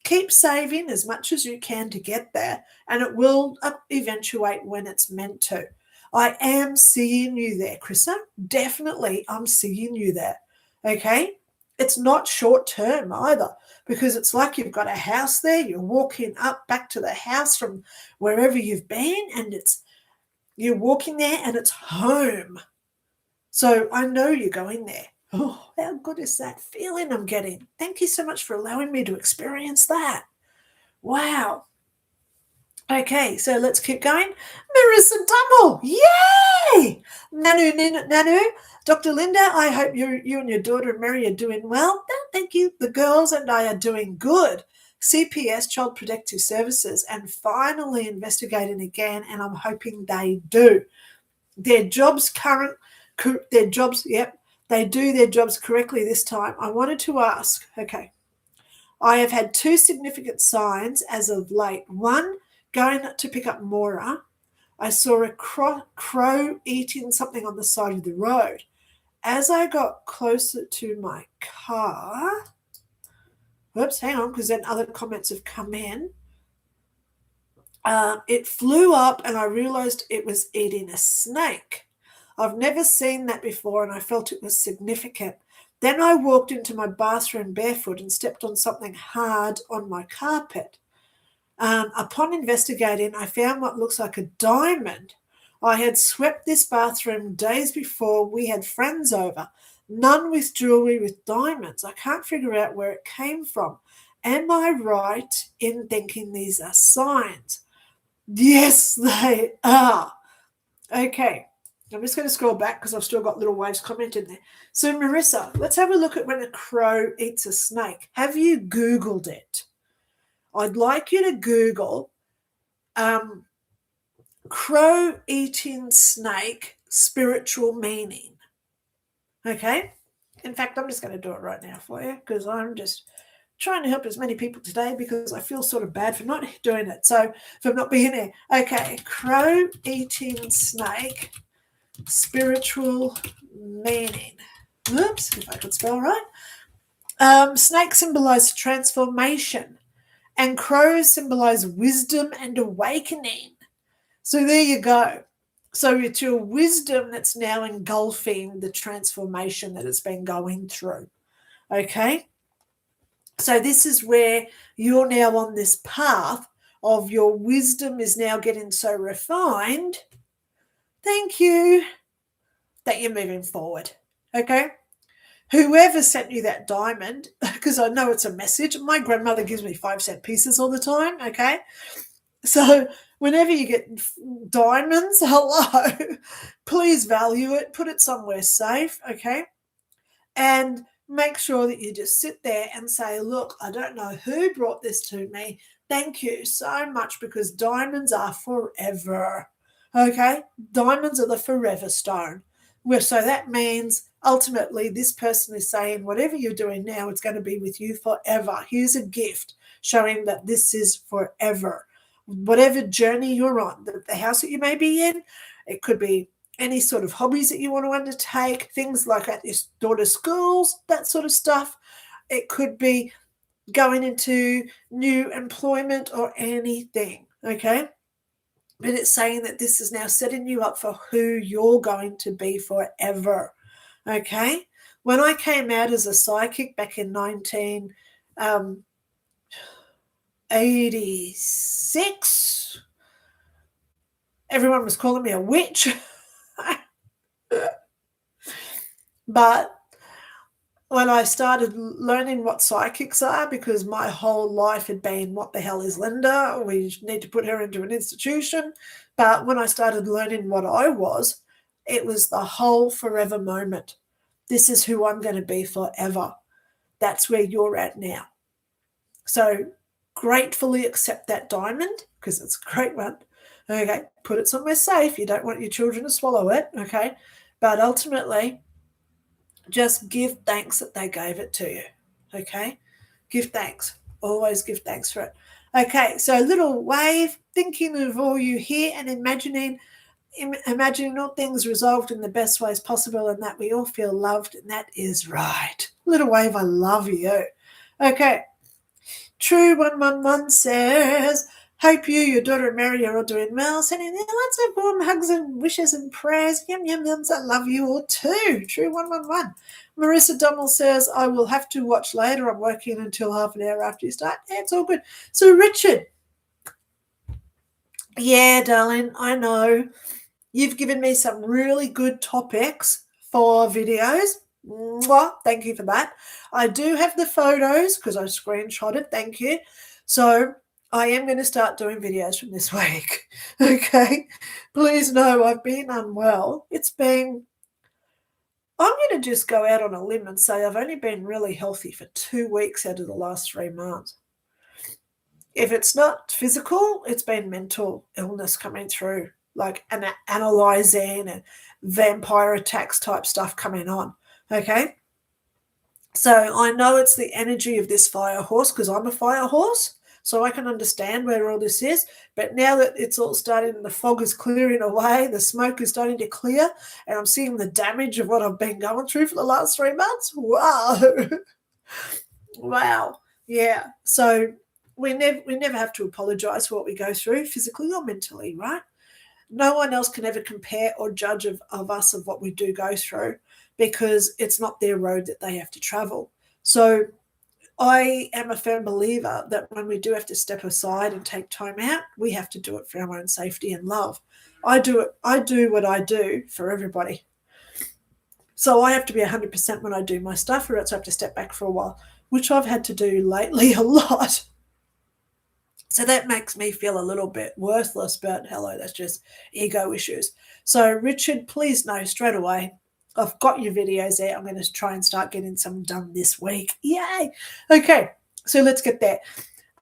Keep saving as much as you can to get there, and it will eventuate when it's meant to. I am seeing you there, Chrissa. Definitely, I'm seeing you there. Okay? It's not short term either, because it's like you've got a house there. You're walking up back to the house from wherever you've been, and you're walking there, and it's home. So I know you're going there. Oh, how good is that feeling I'm getting? Thank you so much for allowing me to experience that. Wow. Okay, so let's keep going. Marissa Dummel, yay! Nanu, Dr. Lynda, I hope you and your daughter Mary are doing well. Thank you. The girls and I are doing good. CPS, Child Protective Services, and finally investigating again, and I'm hoping they do. Their jobs, they do their jobs correctly this time. I wanted to ask, okay, I have had 2 significant signs as of late. One, going to pick up Mora, I saw a crow eating something on the side of the road. As I got closer to my car, hang on, because then other comments have come in. It flew up and I realized it was eating a snake. I've never seen that before and I felt it was significant. Then I walked into my bathroom barefoot and stepped on something hard on my carpet. Upon investigating, I found what looks like a diamond. I had swept this bathroom days before. We had friends over, none with jewelry with diamonds. I can't figure out where it came from. Am I right in thinking these are signs? Yes, they are. Okay, I'm just going to scroll back because I've still got little waves commented there. So, Marissa, let's have a look at when a crow eats a snake. Have you Googled it? I'd like you to Google crow eating snake spiritual meaning. Okay? In fact, I'm just going to do it right now for you because I'm just trying to help as many people today because I feel sort of bad for not doing it. So, for not being there. Okay, crow eating snake spiritual meaning. Oops, if I could spell right. Snakes symbolize transformation, and crows symbolize wisdom and awakening. So there you go. So it's your wisdom that's now engulfing the transformation that it's been going through. Okay? So this is where you're now on this path of your wisdom is now getting so refined. Thank you. That you're moving forward. Okay? Whoever sent you that diamond, because I know it's a message. My grandmother gives me 5-cent pieces all the time. Okay? So whenever you get diamonds, hello, please value it. Put it somewhere safe, okay? And make sure that you just sit there and say, look, I don't know who brought this to me. Thank you so much, because diamonds are forever, okay? Diamonds are the forever stone. So that means ultimately this person is saying whatever you're doing now, it's going to be with you forever. Here's a gift showing that this is forever. Whatever journey you're on, the house that you may be in, it could be any sort of hobbies that you want to undertake, things like at your daughter's schools, that sort of stuff. It could be going into new employment or anything, okay? But it's saying that this is now setting you up for who you're going to be forever, okay? When I came out as a psychic back in 1986, everyone was calling me a witch. But when I started learning what psychics are, because my whole life had been, what the hell is Lynda? We need to put her into an institution. But when I started learning what I was, it was the whole forever moment. This is who I'm going to be forever. That's where you're at now. So gratefully accept that diamond, because it's a great one. Okay, put it somewhere safe. You don't want your children to swallow it, okay? But ultimately, just give thanks that they gave it to you, okay? Give thanks. Always give thanks for it. Okay, so a little wave, thinking of all you here and imagining all things resolved in the best ways possible, and that we all feel loved, and that is right. Little wave, I love you. Okay, True 111 says, hope you, your daughter and Mary are all doing well. Sending you lots of warm hugs and wishes and prayers. Yum, yum, yums. I love you all too. True 111. Marissa Dummel says, I will have to watch later. I'm working until half an hour after you start. Yeah, it's all good. So, Richard. Yeah, darling, I know. You've given me some really good topics for videos. Mwah, thank you for that. I do have the photos because I screenshotted. Thank you. So I am going to start doing videos from this week. Okay. Please know I've been unwell. I'm going to just go out on a limb and say I've only been really healthy for 2 weeks out of the last 3 months. If it's not physical, it's been mental illness coming through, like an analyzing and vampire attacks type stuff coming on. Okay. So I know it's the energy of this fire horse because I'm a fire horse. So I can understand where all this is. But now that it's all starting, the fog is clearing away, the smoke is starting to clear, and I'm seeing the damage of what I've been going through for the last 3 months. Wow. Wow. Yeah. So we never have to apologize for what we go through physically or mentally, right? No one else can ever compare or judge of us of what we do go through, because it's not their road that they have to travel. So I am a firm believer that when we do have to step aside and take time out, we have to do it for our own safety and love. I do what I do for everybody. So I have to be 100% when I do my stuff, or else I have to step back for a while, which I've had to do lately a lot. So that makes me feel a little bit worthless, but hello, that's just ego issues. So Richard, please know straight away, I've got your videos there. I'm going to try and start getting some done this week. Yay. Okay, so let's get there.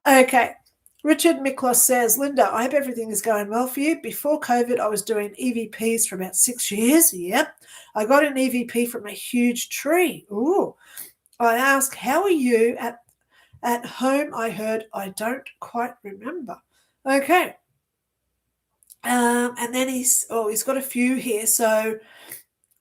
Okay, Richard Miklos says, Lynda, I hope everything is going well for you. Before COVID, I was doing EVPs for about 6 years. Yep. I got an EVP from a huge tree. Ooh. I asked, how are you at home? I heard, I don't quite remember. Okay. And then he's got a few here. So,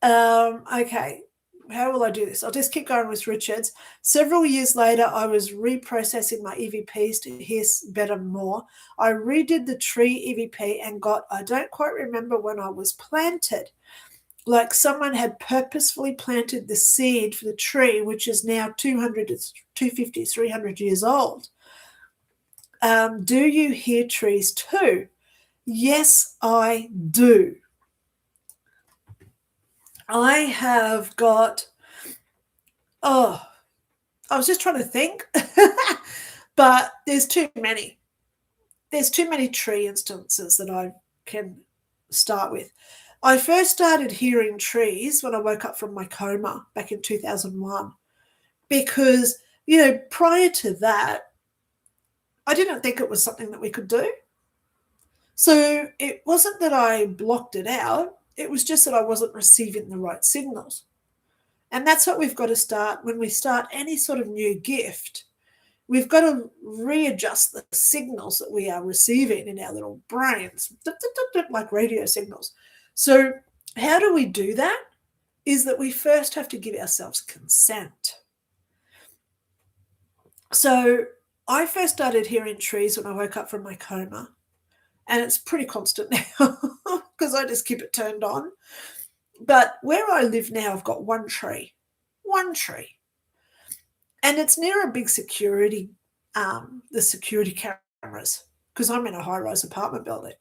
okay. How will I do this? I'll just keep going with Richard's. Several years later, I was reprocessing my EVPs to hear better more. I redid the tree EVP and got, I don't quite remember when I was planted. Like someone had purposefully planted the seed for the tree, which is now 200 to 250, 300 years old. Do you hear trees too? Yes, I do. I have got, I was just trying to think, but there's too many. There's too many tree instances that I can start with. I first started hearing trees when I woke up from my coma back in 2001, because, prior to that, I didn't think it was something that we could do. So it wasn't that I blocked it out. It was just that I wasn't receiving the right signals. And that's what we've got to start when we start any sort of new gift. We've got to readjust the signals that we are receiving in our little brains, like radio signals. So how do we do that? Is that we first have to give ourselves consent. So I first started hearing trees when I woke up from my coma. And it's pretty constant now because I just keep it turned on. But where I live now, I've got one tree. And it's near a big the security cameras, because I'm in a high-rise apartment building.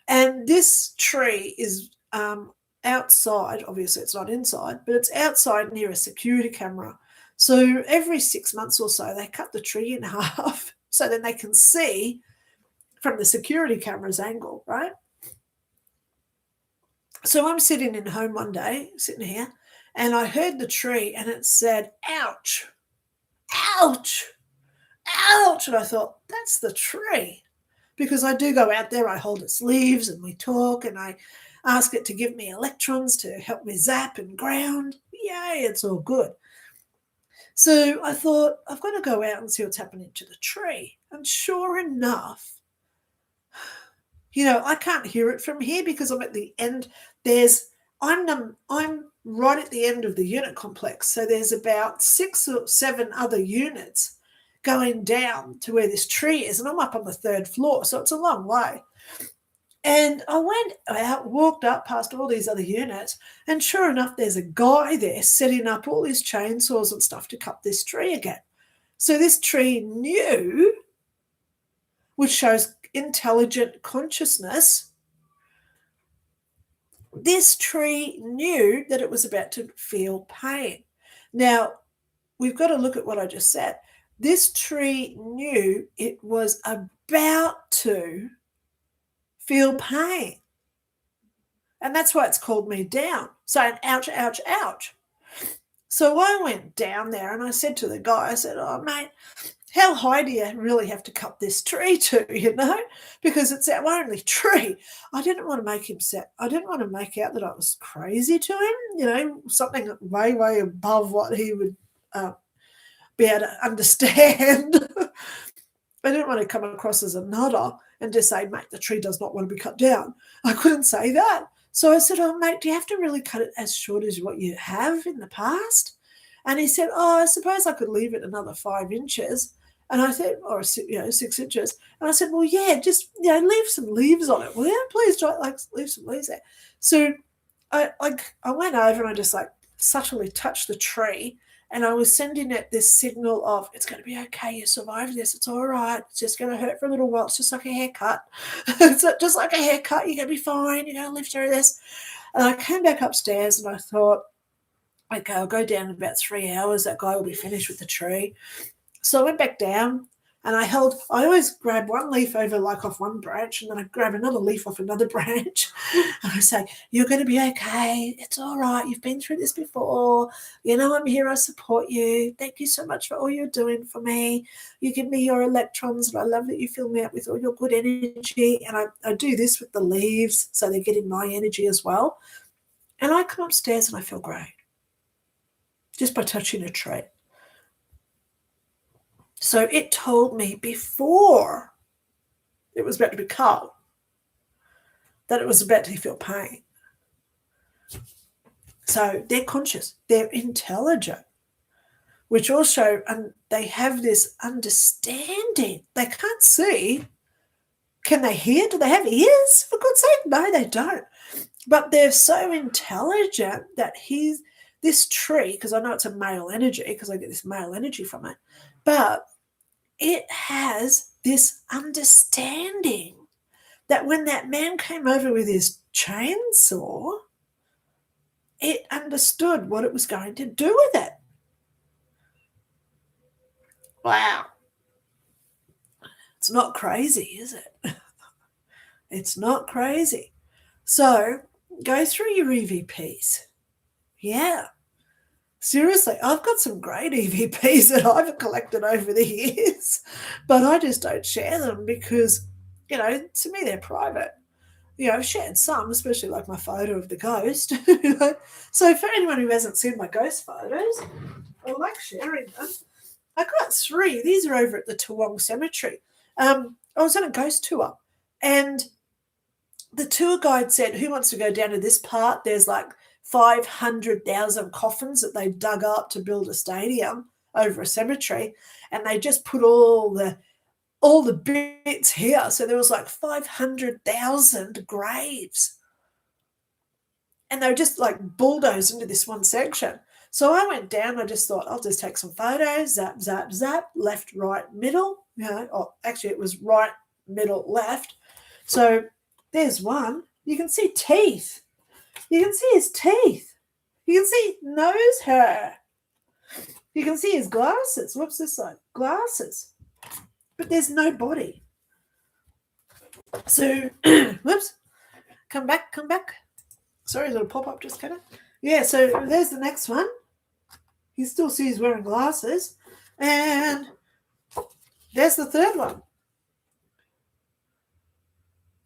And this tree is outside. Obviously, it's not inside, but it's outside near a security camera. So every 6 months or so, they cut the tree in half so then they can see from the security camera's angle, right? So I'm sitting in home one day, sitting here, and I heard the tree and it said, ouch, ouch, ouch. And I thought, that's the tree. Because I do go out there, I hold its leaves and we talk, and I ask it to give me electrons to help me zap and ground. Yay, it's all good. So I thought, I've got to go out and see what's happening to the tree. And sure enough, I can't hear it from here because I'm at the end. I'm right at the end of the unit complex. So there's about 6 or 7 other units going down to where this tree is. And I'm up on the 3rd floor. So it's a long way. And I went out, walked up past all these other units. And sure enough, there's a guy there setting up all his chainsaws and stuff to cut this tree again. So this tree knew, which shows intelligent consciousness, this tree knew that it was about to feel pain. Now, we've got to look at what I just said. This tree knew it was about to feel pain. And that's why it's called me down, saying, ouch, ouch, ouch. So I went down there and I said to the guy, I said, oh, mate, how high do you really have to cut this tree to, because it's our only tree. I didn't want to make him set. I didn't want to make out that I was crazy to him, something way, way above what he would be able to understand. I didn't want to come across as a nodder and just say, mate, the tree does not want to be cut down. I couldn't say that. So I said, oh, mate, do you have to really cut it as short as what you have in the past? And he said, oh, I suppose I could leave it another 5 inches. And I said, or 6 inches. And I said, well, yeah, just leave some leaves on it. Well, yeah, please try leave some leaves there. So I went over and I just subtly touched the tree, and I was sending it this signal of, it's going to be okay, you survived this, it's all right, it's just going to hurt for a little while, it's just like a haircut. It's just like a haircut, you're going to be fine, you're going to live through this. And I came back upstairs and I thought, okay, I'll go down in about 3 hours, that guy will be finished with the tree. So I went back down and I always grab one leaf over off one branch, and then I grab another leaf off another branch. And I say, you're going to be okay. It's all right. You've been through this before. I'm here. I support you. Thank you so much for all you're doing for me. You give me your electrons, and I love that you fill me up with all your good energy. And I do this with the leaves, so they're getting my energy as well. And I come upstairs and I feel great just by touching a tree. So it told me before it was about to be cut that it was about to feel pain. So they're conscious, they're intelligent, which also, and they have this understanding. They can't see. Can they hear? Do they have ears? For God's sake, no, they don't. But they're so intelligent that this tree, because I know it's a male energy, because I get this male energy from it, but it has this understanding that when that man came over with his chainsaw, it understood what it was going to do with it. Wow. It's not crazy, is it? It's not crazy. So go through your EVPs. Yeah. Seriously, I've got some great EVPs that I've collected over the years, but I just don't share them because, to me they're private. I've shared some, especially like my photo of the ghost. So for anyone who hasn't seen my ghost photos, I like sharing them. I got 3. These are over at the Toowong Cemetery. I was on a ghost tour, and the tour guide said, who wants to go down to this part? There's 500,000 coffins that they dug up to build a stadium over a cemetery, and they just put all the bits here. So there was 500,000 graves, and they were just bulldozed into this one section. So I went down. I just thought, I'll just take some photos. Zap, zap, zap. Left, right, middle. Actually, it was right, middle, left. So there's one. You can see teeth. You can see his teeth. You can see nose hair. You can see his glasses. What's this side? Glasses. But there's no body. So, whoops. Come back. Sorry, a little pop-up just came in. Yeah, so there's the next one. You still see he's wearing glasses. And there's the third one.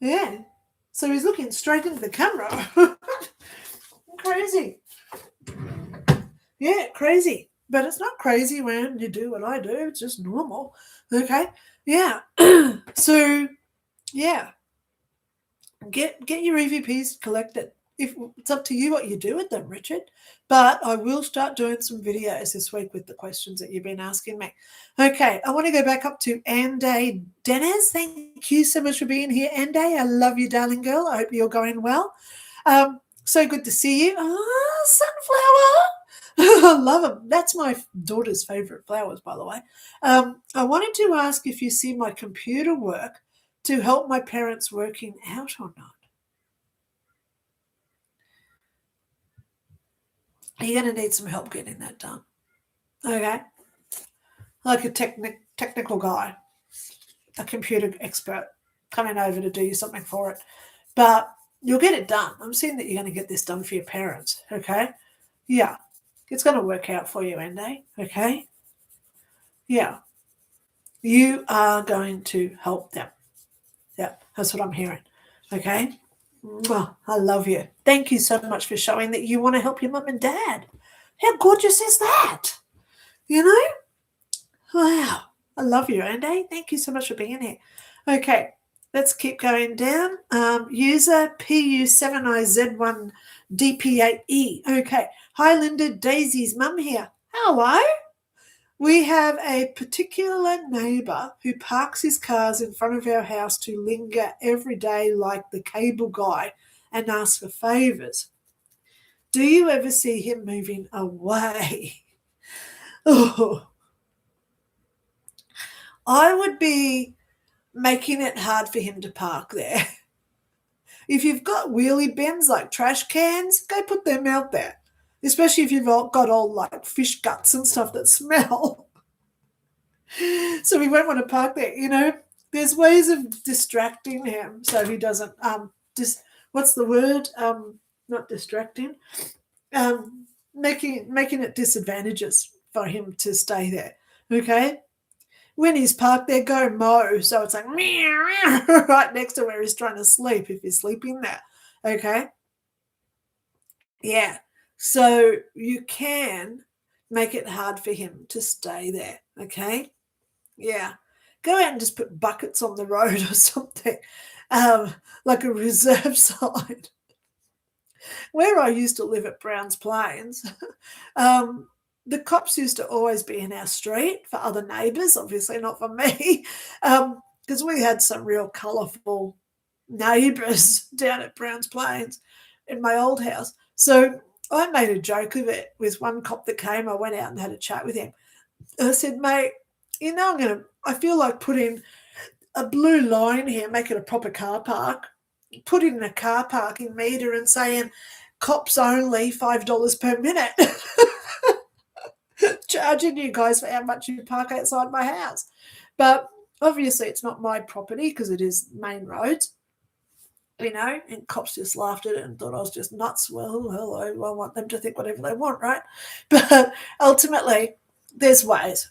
Yeah. So he's looking straight into the camera. Crazy. Yeah, crazy. But it's not crazy when you do what I do. It's just normal. Okay? Yeah. So, yeah. Get your EVPs collected. It's up to you what you do with them, Richard. But I will start doing some videos this week with the questions that you've been asking me. Okay, I want to go back up to Ande Denez. Thank you so much for being here, Ande. I love you, darling girl. I hope you're going well. So good to see you. Sunflower. I love them. That's my daughter's favorite flowers, by the way. I wanted to ask if you see my computer work to help my parents working out or not. You're going to need some help getting that done. Okay? Like a technical guy, a computer expert coming over to do you something for it. But you'll get it done. I'm seeing that you're going to get this done for your parents. Okay? Yeah. It's going to work out for you, Andy. Okay? Yeah. You are going to help them. Yeah, that's what I'm hearing. Okay? Well, I love you. Thank you so much for showing that you want to help your mum and dad. How gorgeous is that? You know? Wow. I love you, Andy. Thank you so much for being here. Okay, let's keep going down. User PU7IZ1DP8E. Okay. Hi, Linda. Daisy's mum here. Hello. We have a particular neighbour who parks his cars in front of our house to linger every day like the cable guy and ask for favours. Do you ever see him moving away? Oh, I would be making it hard for him to park there. If you've got wheelie bins like trash cans, go put them out there. Especially if you've got all like fish guts and stuff that smell. So we won't want to park there. There's ways of distracting him so he doesn't what's the word? Not distracting. Making it disadvantageous for him to stay there. Okay? When he's parked there, go mow. So it's like meow, meow, right next to where he's trying to sleep if he's sleeping there. Okay? Yeah. So you can make it hard for him to stay there. Okay? Yeah. Go out and just put buckets on the road or something, like a reserve sign. Where I used to live at Browns Plains, the cops used to always be in our street for other neighbours, obviously not for me, because we had some real colourful neighbours down at Browns Plains in my old house. So I made a joke of it with one cop that came. I went out and had a chat with him. I said, mate, I feel like putting a blue line here, make it a proper car park, put in a car parking meter and saying cops only $5 per minute. Charging you guys for how much you park outside my house. But obviously it's not my property because it is main roads, and cops just laughed at it and thought I was just nuts. Well, hello, I want them to think whatever they want, right? But ultimately, there's ways.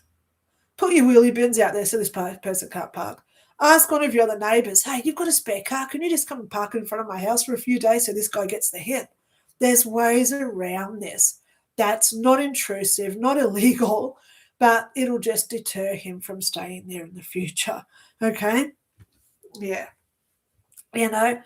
Put your wheelie bins out there so this person can't park. Ask one of your other neighbours, hey, you've got a spare car. Can you just come and park in front of my house for a few days so this guy gets the hit? There's ways around this. That's not intrusive, not illegal, but it'll just deter him from staying there in the future. Okay? Yeah. And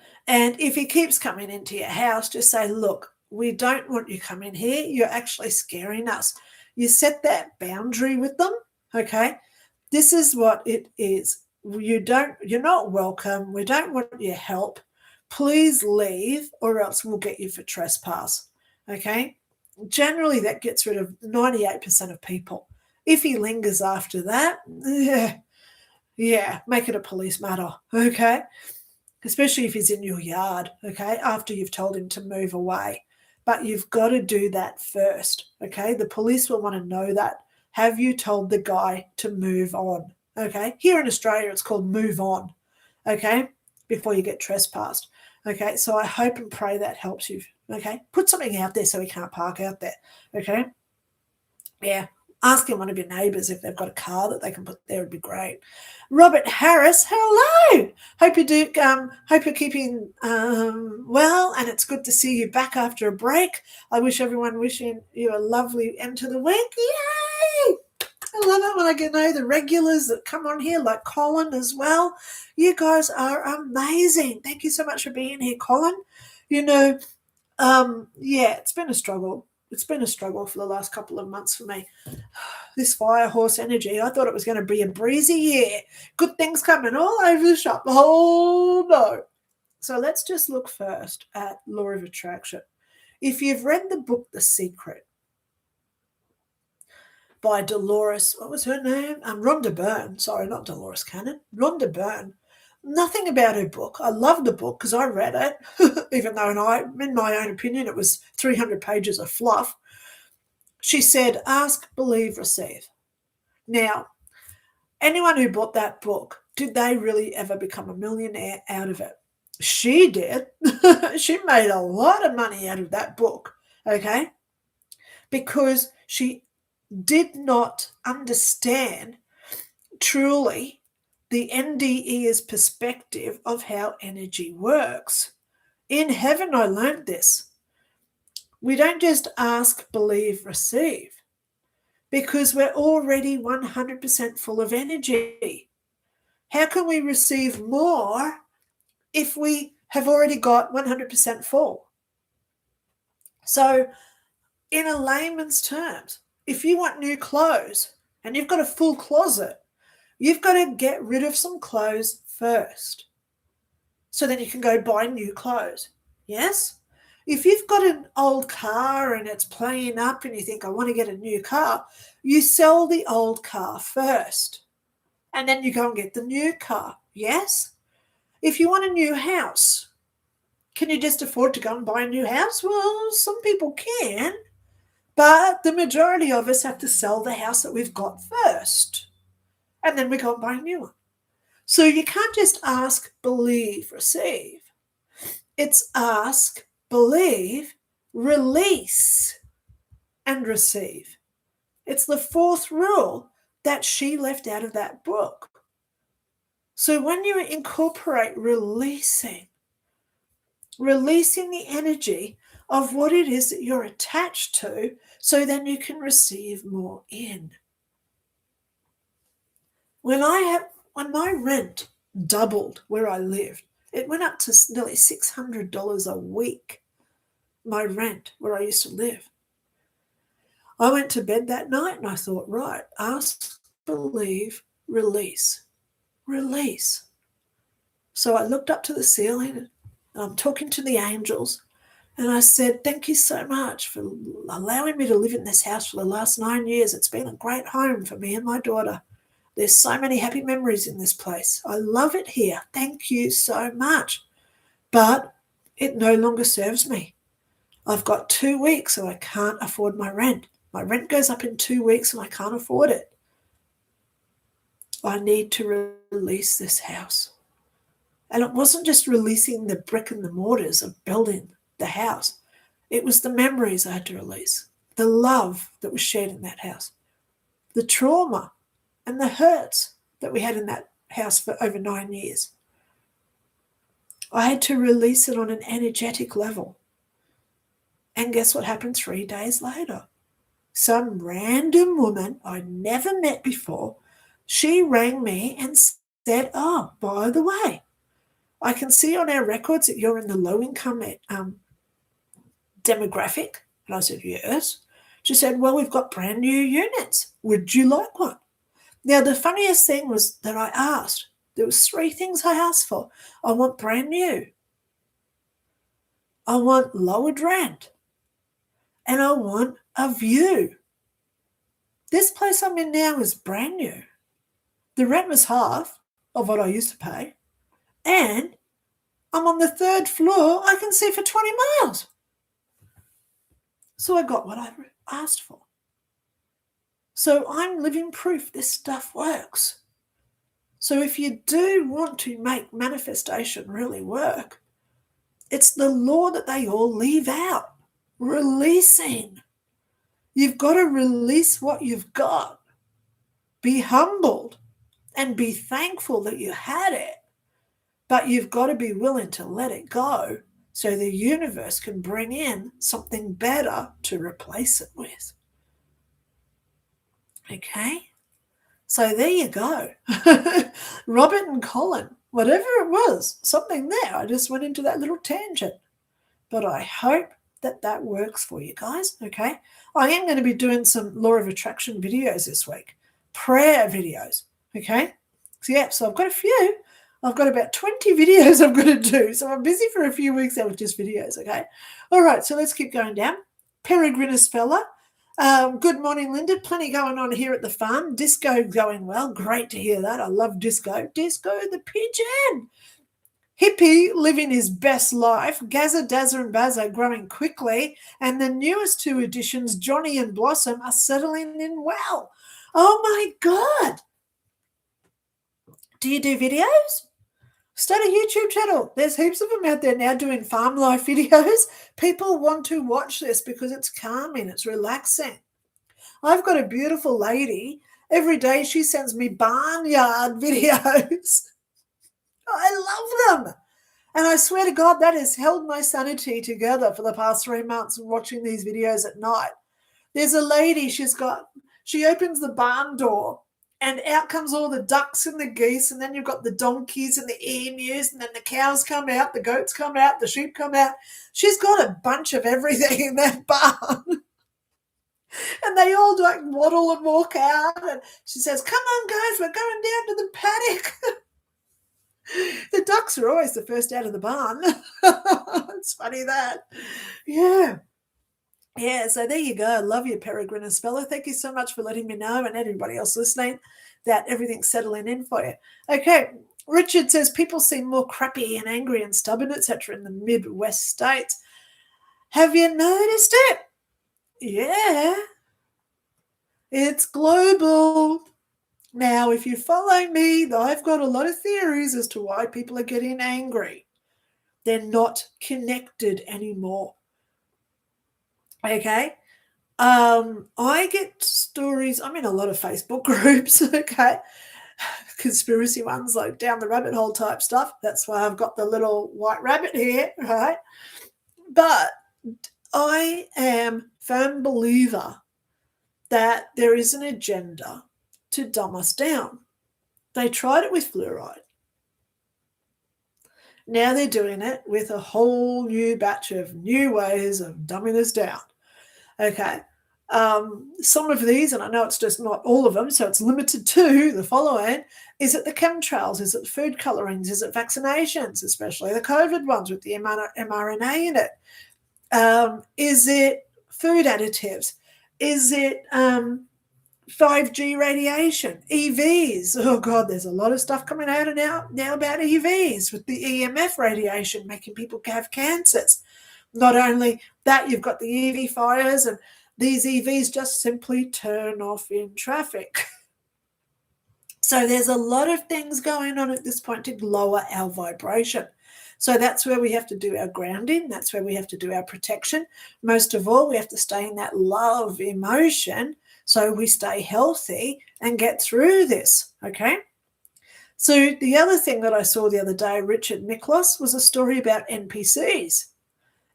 if he keeps coming into your house, just say, look, we don't want you coming here. You're actually scaring us. You set that boundary with them. Okay? This is what it is. You're not welcome. We don't want your help. Please leave or else we'll get you for trespass. Okay? Generally, that gets rid of 98% of people. If he lingers after that, make it a police matter. Okay? Especially if he's in your yard, okay, after you've told him to move away. But you've got to do that first, okay? The police will want to know that. Have you told the guy to move on, okay? Here in Australia, it's called move on, okay, before you get trespassed, okay? So I hope and pray that helps you, okay? Put something out there so he can't park out there, okay? Yeah. Asking one of your neighbours if they've got a car that they can put there would be great. Robert Harris, hello. Hope you're keeping well, and it's good to see you back after a break. I wish everyone wishing you a lovely end to the week. Yay! I love it when I get the regulars that come on here, like Colin as well. You guys are amazing. Thank you so much for being here, Colin. It's been a struggle. It's been a struggle for the last couple of months for me. This fire horse energy, I thought it was going to be a breezy year. Good things coming all over the shop. Oh, no. So let's just look first at law of attraction. If you've read the book The Secret by Dolores, what was her name? Rhonda Byrne. Sorry, not Dolores Cannon. Rhonda Byrne. Nothing about her book. I love the book because I read it, even though in my own opinion, it was 300 pages of fluff. She said, ask, believe, receive. Now, anyone who bought that book, did they really ever become a millionaire out of it? She did. She made a lot of money out of that book, okay? Because she did not understand truly the NDE's perspective of how energy works. In heaven, I learned this. We don't just ask, believe, receive, because we're already 100% full of energy. How can we receive more if we have already got 100% full? So, in a layman's terms, if you want new clothes, and you've got a full closet, you've got to get rid of some clothes first. So then you can go buy new clothes. Yes? If you've got an old car and it's playing up and you think, I want to get a new car, you sell the old car first. And then you go and get the new car. Yes? If you want a new house, can you just afford to go and buy a new house? Well, some people can, but the majority of us have to sell the house that we've got first. And then we go and buy a new one. So you can't just ask, believe, receive. It's ask, believe, release, and receive. It's the fourth rule that she left out of that book. So when you incorporate releasing the energy of what it is that you're attached to, so then you can receive more in. When my rent doubled where I lived, it went up to nearly $600 a week, my rent where I used to live. I went to bed that night and I thought, right, ask, believe, release. Release. So I looked up to the ceiling and I'm talking to the angels and I said, thank you so much for allowing me to live in this house for the last 9 years. It's been a great home for me and my daughter. There's so many happy memories in this place. I love it here. Thank you so much. But it no longer serves me. I've got 2 weeks, so I can't afford my rent. My rent goes up in 2 weeks and I can't afford it. I need to release this house. And it wasn't just releasing the brick and the mortars of building the house. It was the memories I had to release, the love that was shared in that house, the trauma and the hurts that we had in that house for over 9 years. I had to release it on an energetic level. And guess what happened 3 days later? Some random woman I never met before, she rang me and said, oh, by the way, I can see on our records that you're in the low-income demographic. And I said, yes. She said, well, we've got brand new units. Would you like one? Now, the funniest thing was that I asked. There was 3 things I asked for. I want brand new. I want lowered rent. And I want a view. This place I'm in now is brand new. The rent was half of what I used to pay. And I'm on the 3rd floor. I can see for 20 miles. So I got what I asked for. So I'm living proof this stuff works. So if you do want to make manifestation really work, it's the law that they all leave out. Releasing. You've got to release what you've got. Be humbled and be thankful that you had it. But you've got to be willing to let it go so the universe can bring in something better to replace it with. Okay? So there you go. Robert and Colin, whatever it was, something there. I just went into that little tangent. But I hope that works for you guys, okay? I am going to be doing some law of attraction videos this week, prayer videos, okay? So I've got a few. I've got about 20 videos I've got to do. So I'm busy for a few weeks now with just videos, okay? All right, so let's keep going down. Peregrinus fella. Good morning, Linda. Plenty going on here at the farm. Disco going well. Great to hear that. I love disco. Disco the pigeon. Hippie living his best life. Gazza, Dazza and Bazza growing quickly. And the newest 2 additions, Johnny and Blossom, are settling in well. Oh, my God. Do you do videos? Start a YouTube channel. There's heaps of them out there now doing farm life videos. People want to watch this because it's calming. It's relaxing. I've got a beautiful lady. Every day she sends me barnyard videos. I love them. And I swear to God, that has held my sanity together for the past 3 months watching these videos at night. There's a lady, she opens the barn door and out comes all the ducks and the geese, and then you've got the donkeys and the emus, and then the cows come out, the goats come out, the sheep come out. She's got a bunch of everything in that barn. And they all like waddle and walk out. And she says, "Come on, guys, we're going down to the paddock." The ducks are always the first out of the barn. It's funny that. Yeah. Yeah, so there you go. Love you, Peregrinus fellow. Thank you so much for letting me know, and everybody else listening, that everything's settling in for you. Okay, Richard says people seem more crappy and angry and stubborn, etc. in the Midwest states. Have you noticed it? Yeah. It's global. Now, if you follow me, I've got a lot of theories as to why people are getting angry. They're not connected anymore. Okay? I get stories. I'm in a lot of Facebook groups, okay? Conspiracy ones, like down the rabbit hole type stuff. That's why I've got the little white rabbit here, right? But I am a firm believer that there is an agenda to dumb us down. They tried it with fluoride. Now they're doing it with a whole new batch of new ways of dumbing us down. Okay. Some of these, and I know it's just not all of them, so it's limited to the following. Is it the chemtrails? Is it food colorings? Is it vaccinations, especially the COVID ones with the mRNA in it? Is it food additives? Is it 5G radiation? EVs? Oh, God, there's a lot of stuff coming out now about EVs with the EMF radiation making people have cancers. Not only that, you've got the EV fires, and these EVs just simply turn off in traffic. So there's a lot of things going on at this point to lower our vibration. So that's where we have to do our grounding. That's where we have to do our protection. Most of all, we have to stay in that love emotion so we stay healthy and get through this, okay? So the other thing that I saw the other day, Richard Miklos, was a story about NPCs.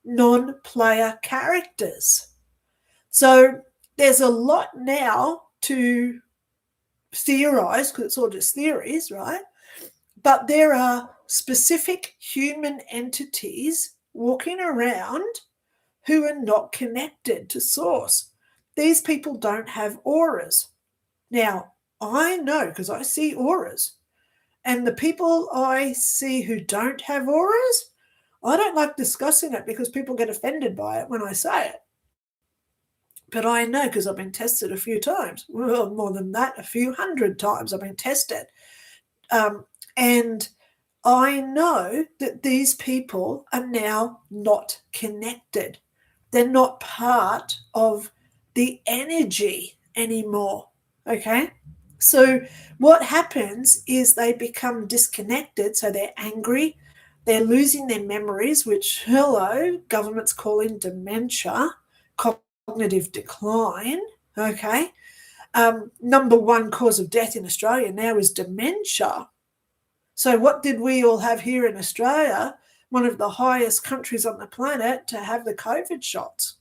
Non-player characters. So there's a lot now to theorize, because it's all just theories, right? But there are specific human entities walking around who are not connected to source. These people don't have auras. Now, I know because I see auras. And the people I see who don't have auras, I don't like discussing it because people get offended by it when I say it. But I know because I've been tested a few times. Well, more than that, a few hundred times I've been tested. And I know that these people are now not connected. They're not part of the energy anymore, okay? So what happens is they become disconnected, so they're angry, they're losing their memories, which, hello, government's calling dementia, cognitive decline, okay? Number one cause of death in Australia now is dementia. So what did we all have here in Australia? One of the highest countries on the planet to have the COVID shots.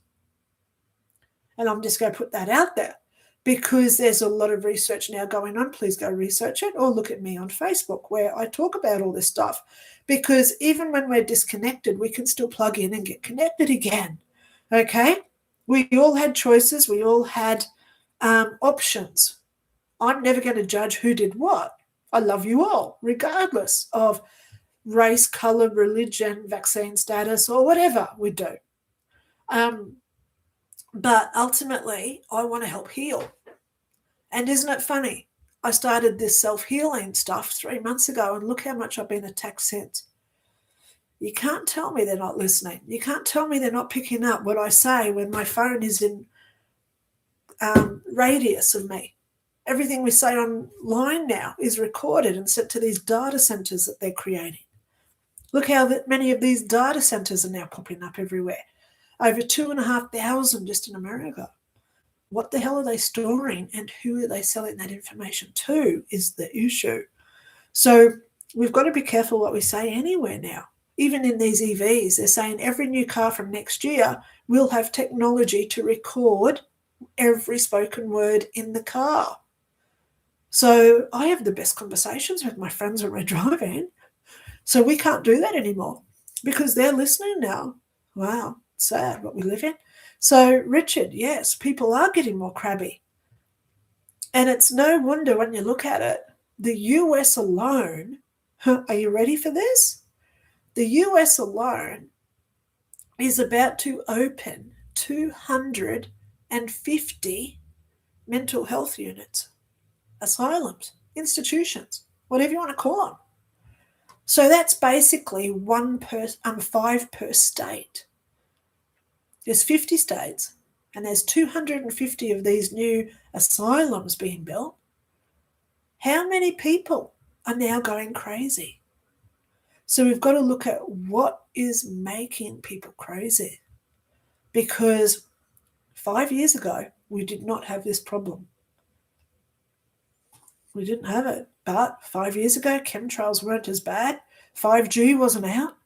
And I'm just going to put that out there because there's a lot of research now going on. Please go research it or look at me on Facebook where I talk about all this stuff. Because even when we're disconnected, we can still plug in and get connected again. Okay? We all had choices. We all had options. I'm never going to judge who did what. I love you all, regardless of race, color, religion, vaccine status, or whatever we do. But ultimately, I want to help heal. And isn't it funny? I started this self-healing stuff 3 months ago, and look how much I've been attacked since. You can't tell me they're not listening. You can't tell me they're not picking up what I say when my phone is in radius of me. Everything we say online now is recorded and sent to these data centers that they're creating. Look how many of these data centers are now popping up everywhere. Over 2,500 just in America. What the hell are they storing and who are they selling that information to is the issue. So we've got to be careful what we say anywhere now. Even in these EVs, they're saying every new car from next year will have technology to record every spoken word in the car. So I have the best conversations with my friends when we're driving. So we can't do that anymore because they're listening now. Wow, sad what we live in. So, Richard, yes, people are getting more crabby. And it's no wonder when you look at it, the US alone, are you ready for this? The US alone is about to open 250 mental health units, asylums, institutions, whatever you want to call them. So that's basically 5 per state. There's 50 states, and there's 250 of these new asylums being built. How many people are now going crazy? So we've got to look at what is making people crazy. Because 5 years ago, we did not have this problem. We didn't have it. But 5 years ago, chemtrails weren't as bad. 5G wasn't out.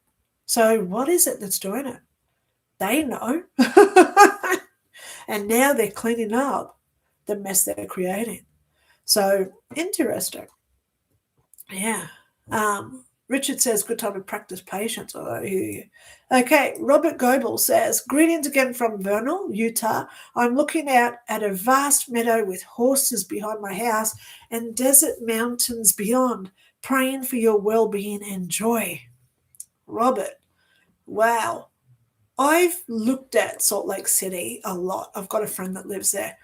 So what is it that's doing it? They know. And now they're cleaning up the mess they're creating. So interesting. Yeah. Richard says, good time to practice patience. Oh, I hear you. Okay, Robert Goebel says, greetings again from Vernal, Utah. I'm looking out at a vast meadow with horses behind my house and desert mountains beyond, praying for your well-being and joy. Robert, wow. I've looked at Salt Lake City a lot. I've got a friend that lives there.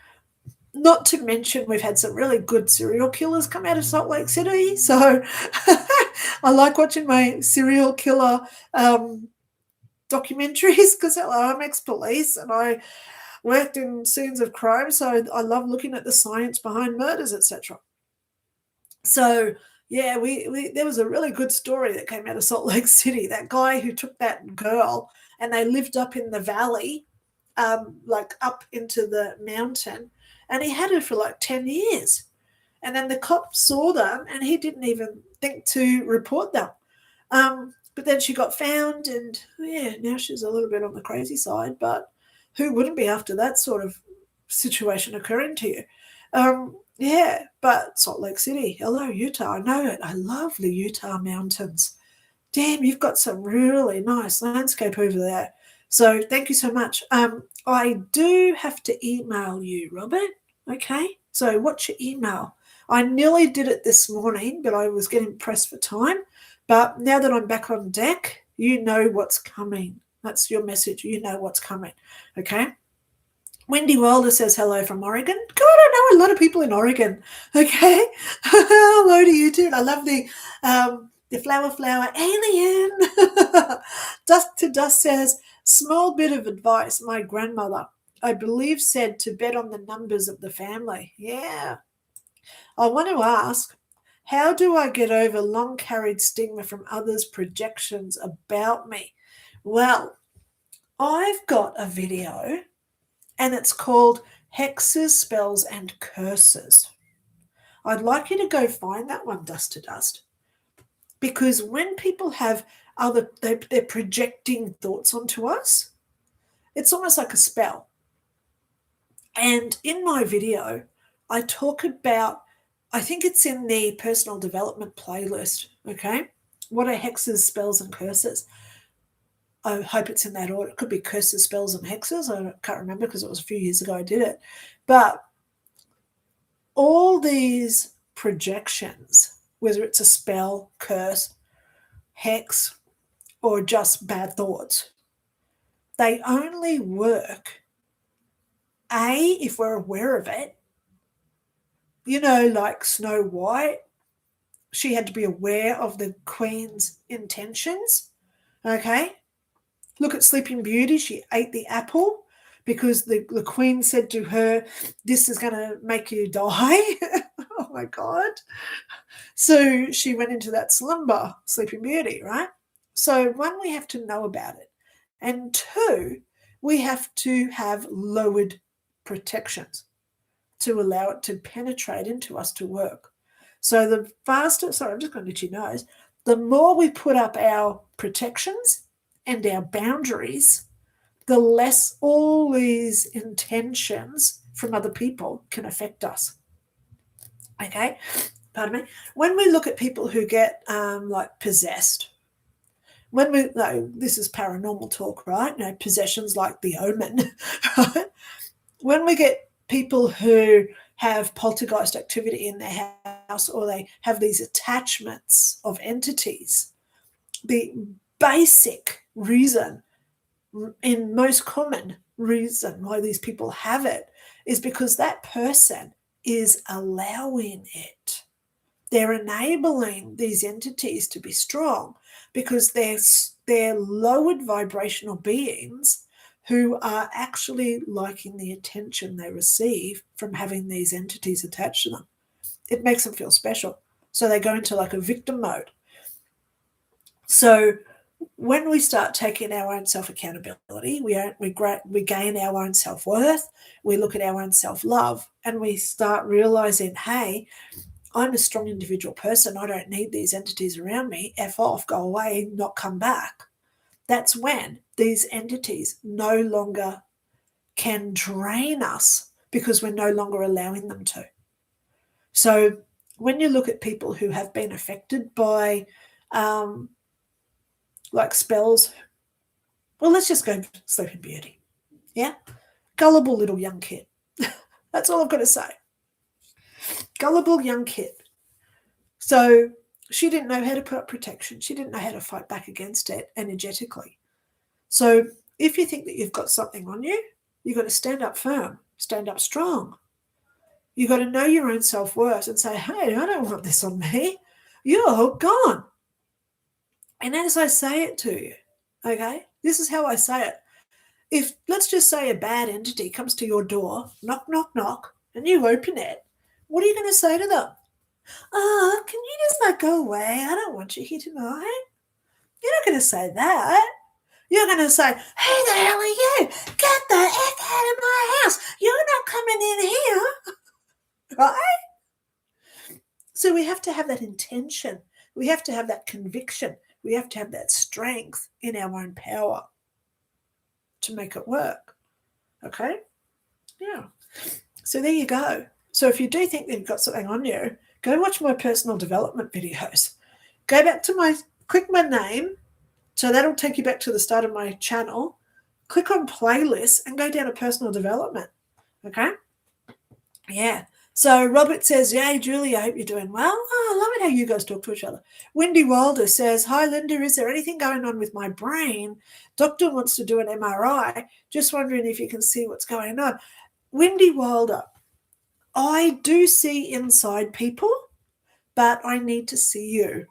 Not to mention we've had some really good serial killers come out of Salt Lake City. So I like watching my serial killer documentaries because I'm ex-police and I worked in scenes of crime. So I love looking at the science behind murders, etc. So yeah, we there was a really good story that came out of Salt Lake City. That guy who took that girl and they lived up in the valley, like up into the mountain, and he had her for like 10 years. And then the cops saw them and he didn't even think to report them. But then she got found and yeah, now she's a little bit on the crazy side, but who wouldn't be after that sort of situation occurring to you? Yeah, but Salt Lake City, hello, Utah. I know it. I love the Utah mountains. Damn, you've got some really nice landscape over there. So thank you so much. I do have to email you, Robert. Okay, so what's your email? I nearly did it this morning, but I was getting pressed for time. But now that I'm back on deck, you know what's coming. That's your message. You know what's coming. Okay. Wendy Wilder says hello from Oregon. God, I know a lot of people in Oregon. Okay. Hello to you too. I love the flower alien. Dusk to Dust says, small bit of advice. My grandmother, I believe, said to bet on the numbers of the family. Yeah. I want to ask, how do I get over long carried stigma from others' projections about me? Well, I've got a video and it's called Hexes, Spells and Curses. I'd like you to go find that one, Dust to Dust, because when people have they're projecting thoughts onto us, it's almost like a spell. And in my video, I talk about, I think it's in the personal development playlist, okay? What are hexes, spells, and curses? I hope it's in that order. It could be curses, spells, and hexes. I can't remember because it was a few years ago I did it. But all these projections, whether it's a spell, curse, hex, or just bad thoughts, they only work, A, if we're aware of it. You know, like Snow White, she had to be aware of the queen's intentions, okay? Look at Sleeping Beauty. She ate the apple because the queen said to her, this is going to make you die. Oh, my God. So she went into that slumber, Sleeping Beauty, right? So one, we have to know about it. And two, we have to have lowered protections to allow it to penetrate into us to work. So the faster, sorry, I'm just going to let you know, the more we put up our protections and our boundaries, the less all these intentions from other people can affect us. Okay? Pardon me. When we look at people who get like possessed, when we, no, this is paranormal talk, right? Possessions like the Omen, right? When we get people who have poltergeist activity in their house, or they have these attachments of entities, the basic reason, in most common reason why these people have it, is because that person is allowing it. They're enabling these entities to be strong because they're lowered vibrational beings who are actually liking the attention they receive from having these entities attached to them. It makes them feel special. So they go into like a victim mode. So when we start taking our own self-accountability, we gain our own self-worth, we look at our own self-love, and we start realizing, hey, I'm a strong individual person. I don't need these entities around me. F off, go away, not come back. That's when these entities no longer can drain us because we're no longer allowing them to. So when you look at people who have been affected by like spells, well, let's just go Sleeping Beauty. Yeah? Gullible little young kid. That's all I've got to say. Gullible young kid. So she didn't know how to put up protection. She didn't know how to fight back against it energetically. So if you think that you've got something on you, you've got to stand up firm, stand up strong. You've got to know your own self-worth and say, hey, I don't want this on me. You're gone. And as I say it to you, okay, this is how I say it. If, let's just say, a bad entity comes to your door, knock, knock, knock, and you open it, what are you going to say to them? Oh, can you just go away? I don't want you here tonight. You're not going to say that. You're going to say, who the hell are you? Get the heck out of my house. You're not coming in here. Right? So we have to have that intention. We have to have that conviction. We have to have that strength in our own power to make it work. Okay? Yeah. So there you go. So if you do think that you've got something on you, go watch my personal development videos. Go back to click my name. So that'll take you back to the start of my channel. Click on playlists and go down to personal development. Okay? Yeah. So Robert says, yay, Julie, I hope you're doing well. Oh, I love it how you guys talk to each other. Wendy Wilder says, hi, Linda, is there anything going on with my brain? Doctor wants to do an MRI. Just wondering if you can see what's going on. Wendy Wilder, I do see inside people, but I need to see you.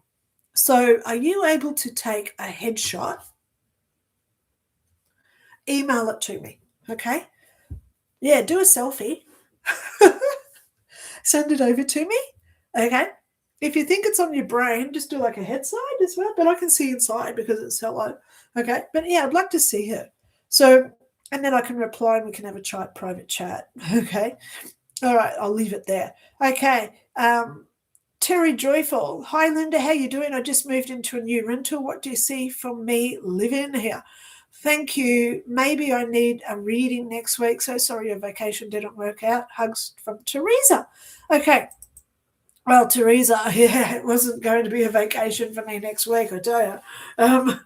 So are you able to take a headshot? Email it to me, okay? Yeah, do a selfie. Send it over to me, okay? If you think it's on your brain, just do like a head side as well, but I can see inside because it's hello, okay? But yeah, I'd like to see her. So, and then I can reply and we can have a private chat, okay? All right, I'll leave it there. Okay, Terry Joyful. Hi, Linda. How you doing? I just moved into a new rental. What do you see from me living here? Thank you. Maybe I need a reading next week. So sorry your vacation didn't work out. Hugs from Teresa. Okay. Well, Teresa, yeah, it wasn't going to be a vacation for me next week, I tell you.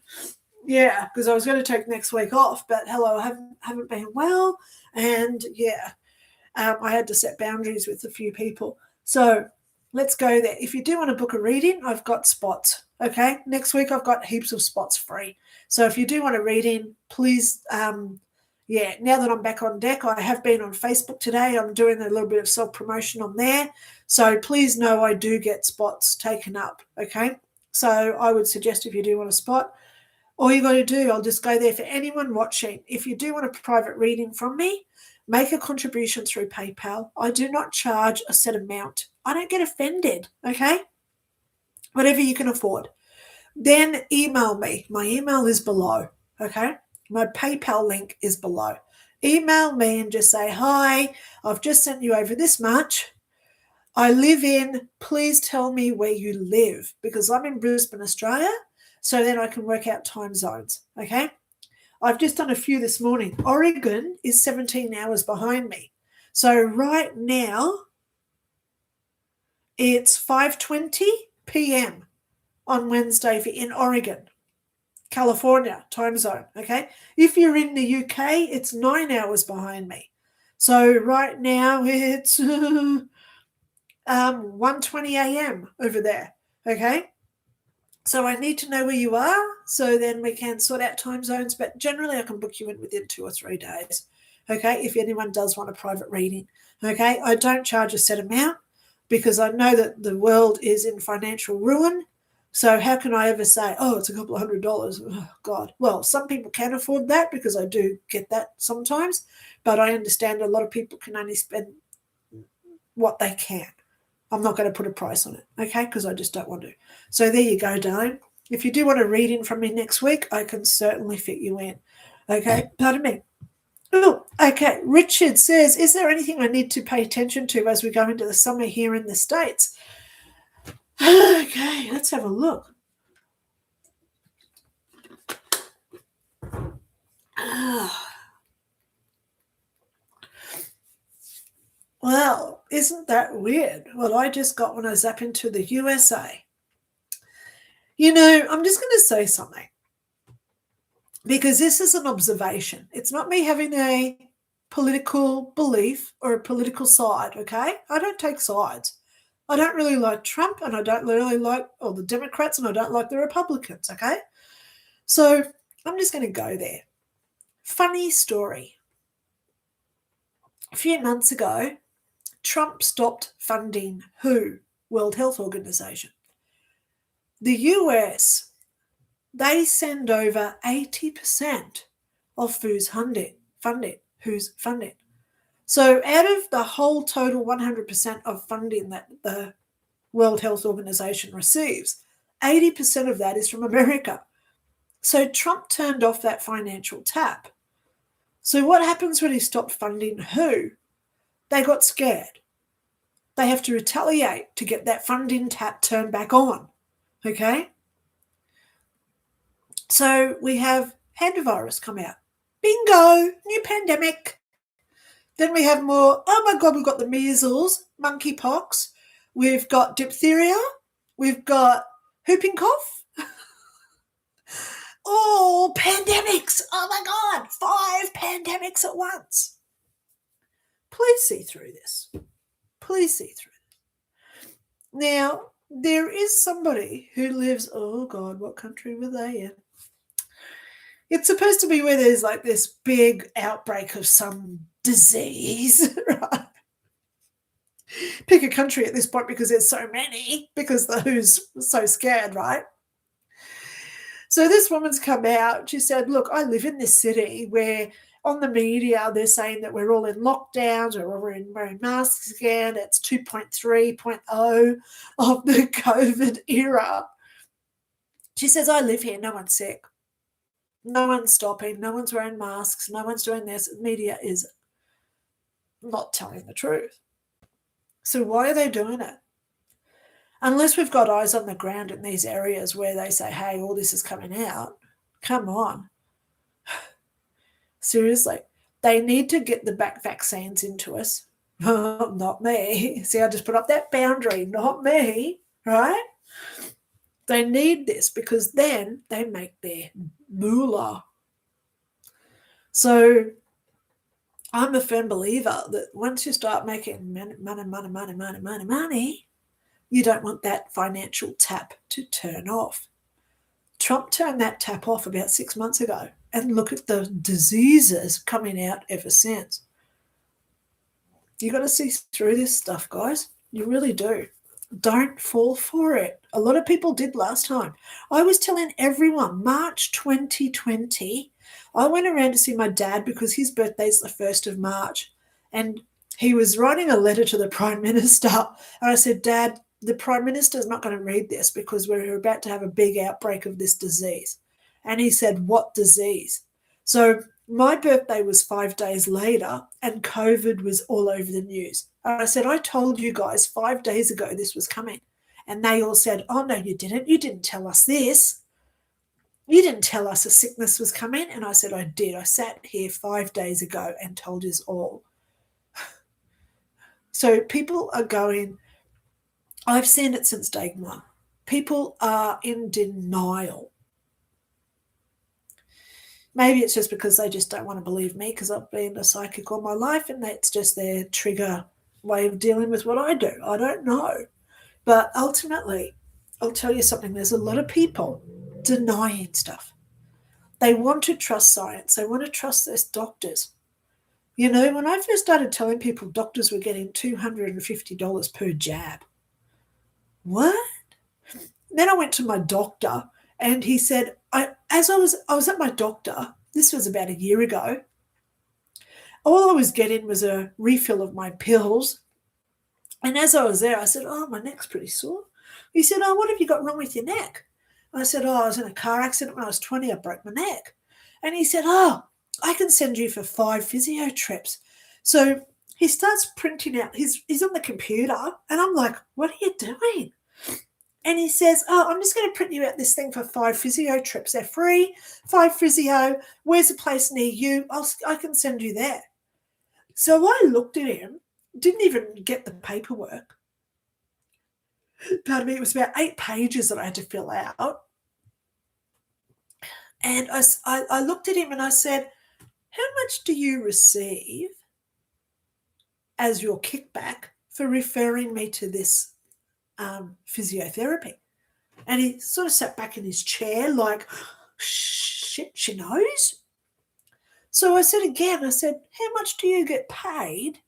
Yeah, because I was going to take next week off, but hello, I haven't been well. And yeah, I had to set boundaries with a few people. So let's go there. If you do want to book a reading, I've got spots. Okay. Next week, I've got heaps of spots free. So if you do want a reading, please, yeah, now that I'm back on deck, I have been on Facebook today. I'm doing a little bit of self-promotion on there. So please know I do get spots taken up. Okay. So I would suggest if you do want a spot, all you got to do, I'll just go there for anyone watching. If you do want a private reading from me, make a contribution through PayPal. I do not charge a set amount. I don't get offended, okay? Whatever you can afford. Then email me. My email is below, okay? My PayPal link is below. Email me and just say, hi, I've just sent you over this much. I live in, please tell me where you live because I'm in Brisbane, Australia, so then I can work out time zones, okay? I've just done a few this morning. Oregon is 17 hours behind me. So right now, it's 5:20 p.m. on Wednesday in Oregon. California time zone, okay? If you're in the UK, it's 9 hours behind me. So right now it's 1:20 a.m. over there, okay? So I need to know where you are so then we can sort out time zones, but generally I can book you in within 2 or 3 days, okay, if anyone does want a private reading, okay? I don't charge a set amount because I know that the world is in financial ruin. So how can I ever say, oh, it's a couple of $100? Oh, God. Well, some people can afford that because I do get that sometimes, but I understand a lot of people can only spend what they can. I'm not going to put a price on it, okay, because I just don't want to. So there you go, darling. If you do want a reading from me next week, I can certainly fit you in, okay? Pardon me. Oh, okay. Richard says, is there anything I need to pay attention to as we go into the summer here in the States? Okay, let's have a look. Well, isn't that weird? Well, I just got when I zap into the USA. You know, I'm just going to say something because this is an observation. It's not me having a political belief or a political side, okay? I don't take sides. I don't really like Trump and I don't really like all the Democrats and I don't like the Republicans, okay? So I'm just going to go there. Funny story. A few months ago, Trump stopped funding WHO, World Health Organization. The US, they send over 80% of WHO's funding. So out of the whole total 100% of funding that the World Health Organization receives, 80% of that is from America. So Trump turned off that financial tap. So what happens when he stopped funding WHO? They got scared. They have to retaliate to get that funding tap turned back on, okay? So we have hantavirus come out. Bingo, new pandemic. Then we have more, oh my God, we've got the measles, monkeypox, we've got diphtheria, we've got whooping cough. Oh, pandemics. Oh my God, 5 pandemics at once. Please see through this. Please see through this. Now, there is somebody who lives, oh God, what country were they in? It's supposed to be where there's like this big outbreak of some disease, right? Pick a country at this point because there's so many, because the WHO's so scared, right? So this woman's come out. She said, look, I live in this city where on the media they're saying that we're all in lockdowns or we're wearing masks again. It's 2.3.0 of the COVID era. She says, I live here. No one's sick. No one's stopping. No one's wearing masks. No one's doing this. The media is not telling the truth. So why are they doing it? Unless we've got eyes on the ground in these areas where they say, hey, all this is coming out. Come on. Seriously. They need to get the back vaccines into us. Not me. See, I just put up that boundary. Not me, right? They need this because then they make their moolah. So I'm a firm believer that once you start making money, you don't want that financial tap to turn off. Trump turned that tap off about 6 months ago, and look at the diseases coming out ever since. You got to see through this stuff, guys. You really do. Don't fall for it. A lot of people did last time. I was telling everyone, March 2020, I went around to see my dad because his birthday's the 1st of March. And he was writing a letter to the Prime Minister. And I said, Dad, the Prime Minister's not going to read this because we're about to have a big outbreak of this disease. And he said, what disease? So my birthday was 5 days later and COVID was all over the news. And I said, I told you guys 5 days ago this was coming. And they all said, oh, no, you didn't. You didn't tell us this. You didn't tell us a sickness was coming. And I said, I did. I sat here 5 days ago and told you all. So people are going, I've seen it since day one. People are in denial. Maybe it's just because they just don't want to believe me because I've been a psychic all my life and that's just their trigger way of dealing with what I do. I don't know. But ultimately, I'll tell you something, there's a lot of people denying stuff. They want to trust science. They want to trust their doctors. You know, when I first started telling people doctors were getting $250 per jab, what? Then I went to my doctor and he said, I was at my doctor, this was about a year ago, all I was getting was a refill of my pills. And as I was there, I said, oh, my neck's pretty sore. He said, oh, what have you got wrong with your neck? I said, oh, I was in a car accident when I was 20. I broke my neck. And he said, oh, I can send you for 5 physio trips. So he starts printing out, he's on the computer, and I'm like, what are you doing? And he says, oh, I'm just going to print you out this thing for 5 physio trips. They're free, 5 physio. Where's a place near you? I can send you there. So I looked at him, didn't even get the paperwork. Pardon me, it was about 8 pages that I had to fill out. And I looked at him and I said, how much do you receive as your kickback for referring me to this physiotherapy? And he sort of sat back in his chair like, shit, she knows. So I said again, I said, how much do you get paid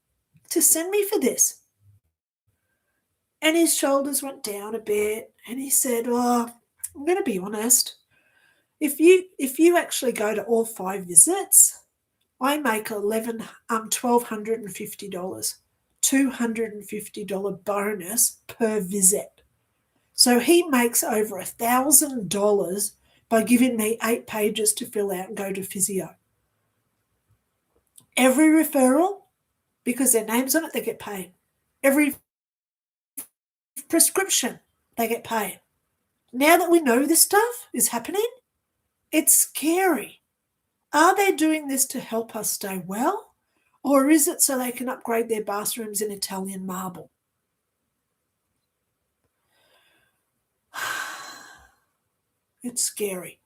to send me for this? And his shoulders went down a bit and he said, oh, I'm going to be honest. If you actually go to all 5 visits, I make $1,250, $250 bonus per visit. So he makes over $1,000 by giving me 8 pages to fill out and go to physio. Every referral, because their name's on it, they get paid. Every prescription, they get paid. Now that we know this stuff is happening, it's scary. Are they doing this to help us stay well? Or is it so they can upgrade their bathrooms in Italian marble? It's scary.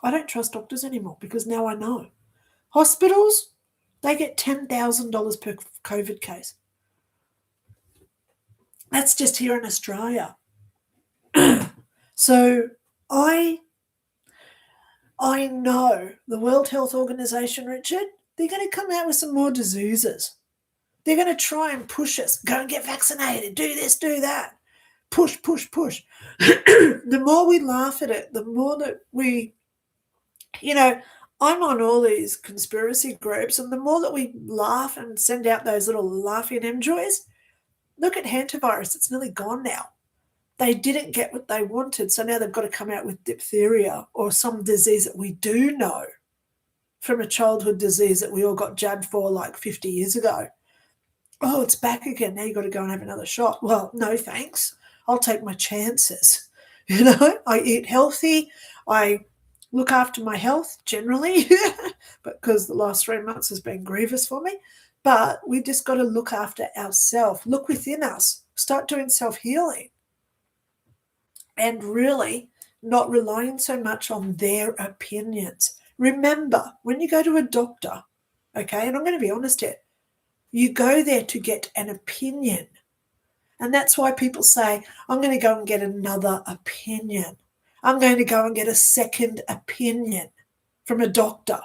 I don't trust doctors anymore because now I know. Hospitals, they get $10,000 per COVID case. That's just here in Australia. So I know the World Health Organization, Richard, they're going to come out with some more diseases. They're going to try and push us. Go and get vaccinated. Do this, do that. Push, push, push. The more we laugh at it, the more that we, I'm on all these conspiracy groups, and the more that we laugh and send out those little laughing enjoys, look at hantavirus. It's nearly gone now. They didn't get what they wanted, so now they've got to come out with diphtheria or some disease that we do know from a childhood disease that we all got jabbed for like 50 years ago. Oh, it's back again. Now you've got to go and have another shot. Well, no thanks. I'll take my chances. I eat healthy. I look after my health generally because the last 3 months has been grievous for me. But we just got to look after ourselves. Look within us. Start doing self-healing. And really not relying so much on their opinions. Remember, when you go to a doctor, okay, and I'm going to be honest here, you go there to get an opinion. And that's why people say, I'm going to go and get another opinion. I'm going to go and get a second opinion from a doctor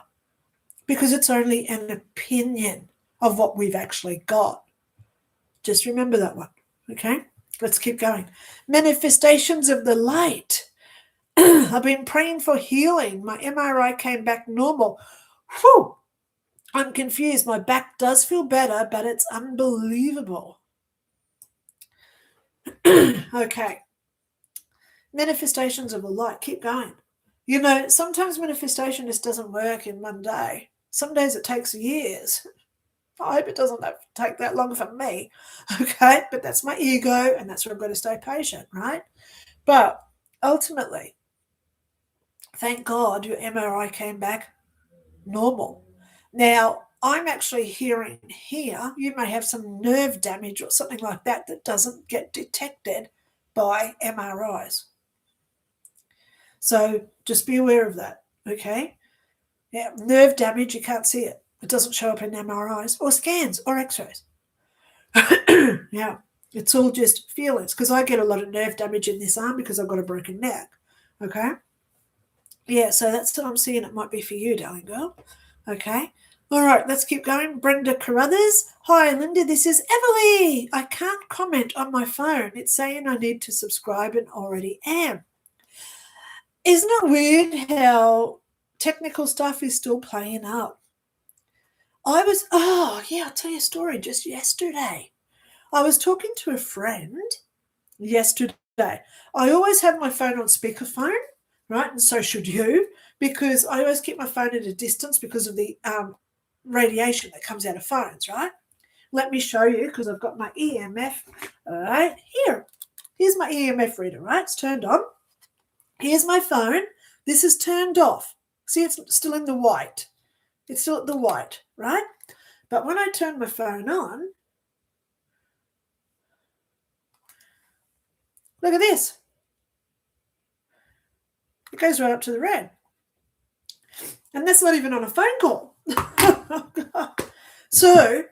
because it's only an opinion of what we've actually got. Just remember that one, okay? Let's keep going. Manifestations of the light. I've been praying for healing. My MRI came back normal. Whew. I'm confused. My back does feel better, but it's unbelievable. Okay. Manifestations of the light. Keep going. Sometimes manifestation just doesn't work in one day. Some days it takes years. I hope it doesn't take that long for me, okay? But that's my ego, and that's where I've got to stay patient, right? But ultimately, thank God your MRI came back normal. Now, I'm actually hearing here you may have some nerve damage or something like that that doesn't get detected by MRIs. So just be aware of that, okay? Yeah, nerve damage, you can't see it. It doesn't show up in MRIs or scans or x-rays. Yeah, it's all just feelings because I get a lot of nerve damage in this arm because I've got a broken neck. Okay. Yeah, so that's what I'm seeing. It might be for you, darling girl. Okay. All right, let's keep going. Brenda Carruthers. Hi, Linda. This is Everly. I can't comment on my phone. It's saying I need to subscribe and already am. Isn't it weird how technical stuff is still playing up? I'll tell you a story just yesterday. I was talking to a friend yesterday. I always have my phone on speakerphone, right? And so should you, because I always keep my phone at a distance because of the radiation that comes out of phones, right? Let me show you because I've got my EMF right here. Here's my EMF reader, right? It's turned on. Here's my phone. This is turned off. See, it's still in the white. It's still at the white, right? But when I turn my phone on, look at this. It goes right up to the red. And that's not even on a phone call. So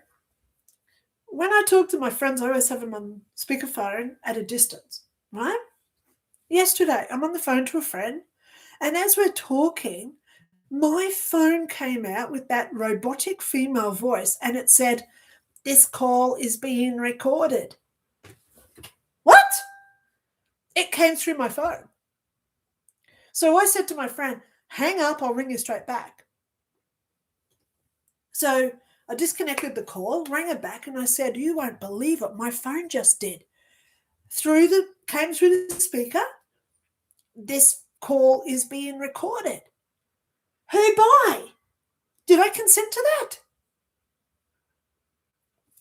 when I talk to my friends, I always have them on speakerphone at a distance, right? Yesterday, I'm on the phone to a friend, and as we're talking, my phone came out with that robotic female voice, and it said, "This call is being recorded." What? It came through my phone. So I said to my friend, "Hang up, I'll ring you straight back." So I disconnected the call, rang her back, and I said, "You won't believe what my phone just did. Came through the speaker. This call is being recorded." Who by? Did I consent to that?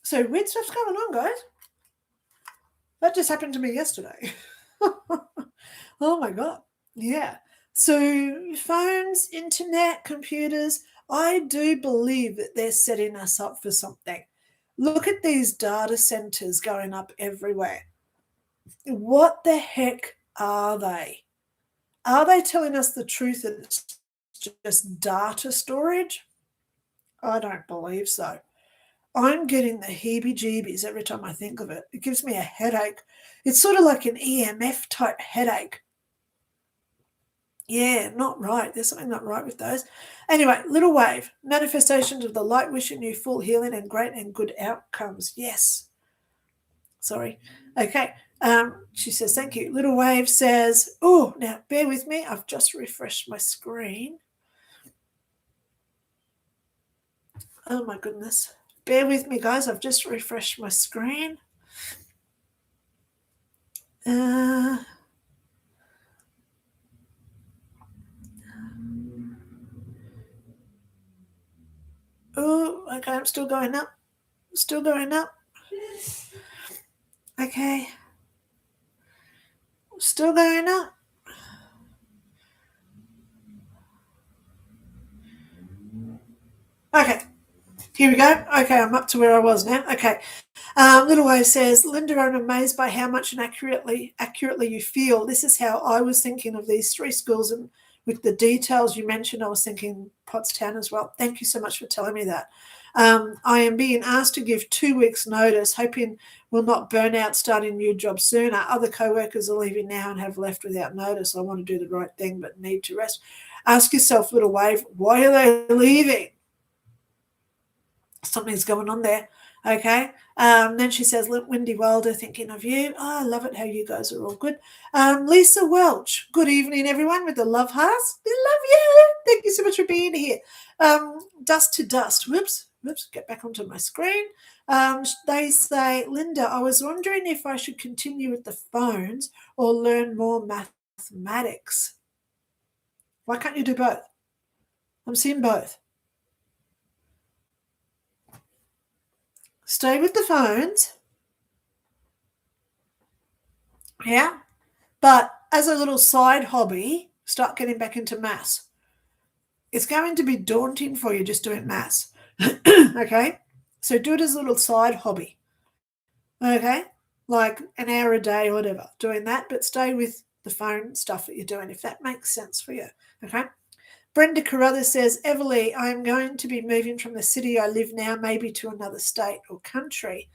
So weird stuff's going on, guys. That just happened to me yesterday. Oh my God. Yeah. So phones, internet, computers, I do believe that they're setting us up for something. Look at these data centers going up everywhere. What the heck are they? Are they telling us the truth that it's just data storage? I don't believe so. I'm getting the heebie-jeebies every time I think of it. It gives me a headache. It's sort of like an EMF type headache. Yeah, not right. There's something not right with those. Anyway, little wave. Manifestations of the light, wishing you full healing and great and good outcomes. Yes. Sorry. Okay. She says, thank you. Little wave says, oh, now bear with me. I've just refreshed my screen. Oh my goodness. Bear with me, guys. I've just refreshed my screen. Oh, okay. I'm still going up. Still going up. Okay. Still going up. Okay. Here we go. Okay, I'm up to where I was now. Okay. Little Wave says, Linda, I'm amazed by how much and accurately you feel. This is how I was thinking of these 3 schools, and with the details you mentioned, I was thinking Pottstown as well. Thank you so much for telling me that. I am being asked to give 2 weeks' notice, hoping will not burn out starting a new job sooner. Other co-workers are leaving now and have left without notice. I want to do the right thing but need to rest. Ask yourself, Little Wave, why are they leaving? Something's going on there. Okay. Then she says, Wendy Wilder, thinking of you. Oh, I love it how you guys are all good. Lisa Welch, good evening, everyone, with the love hearts. We love you. Thank you so much for being here. Dust to dust. Whoops, get back onto my screen. They say, Linda, I was wondering if I should continue with the phones or learn more mathematics. Why can't you do both? I'm seeing both. Stay with the phones. Yeah. But as a little side hobby, start getting back into maths. It's going to be daunting for you just doing maths. Okay. So do it as a little side hobby. Okay. Like an hour a day or whatever, doing that, but stay with the phone stuff that you're doing, if that makes sense for you. Okay. Brenda Carruthers says, Everly, I'm going to be moving from the city I live now, maybe to another state or country.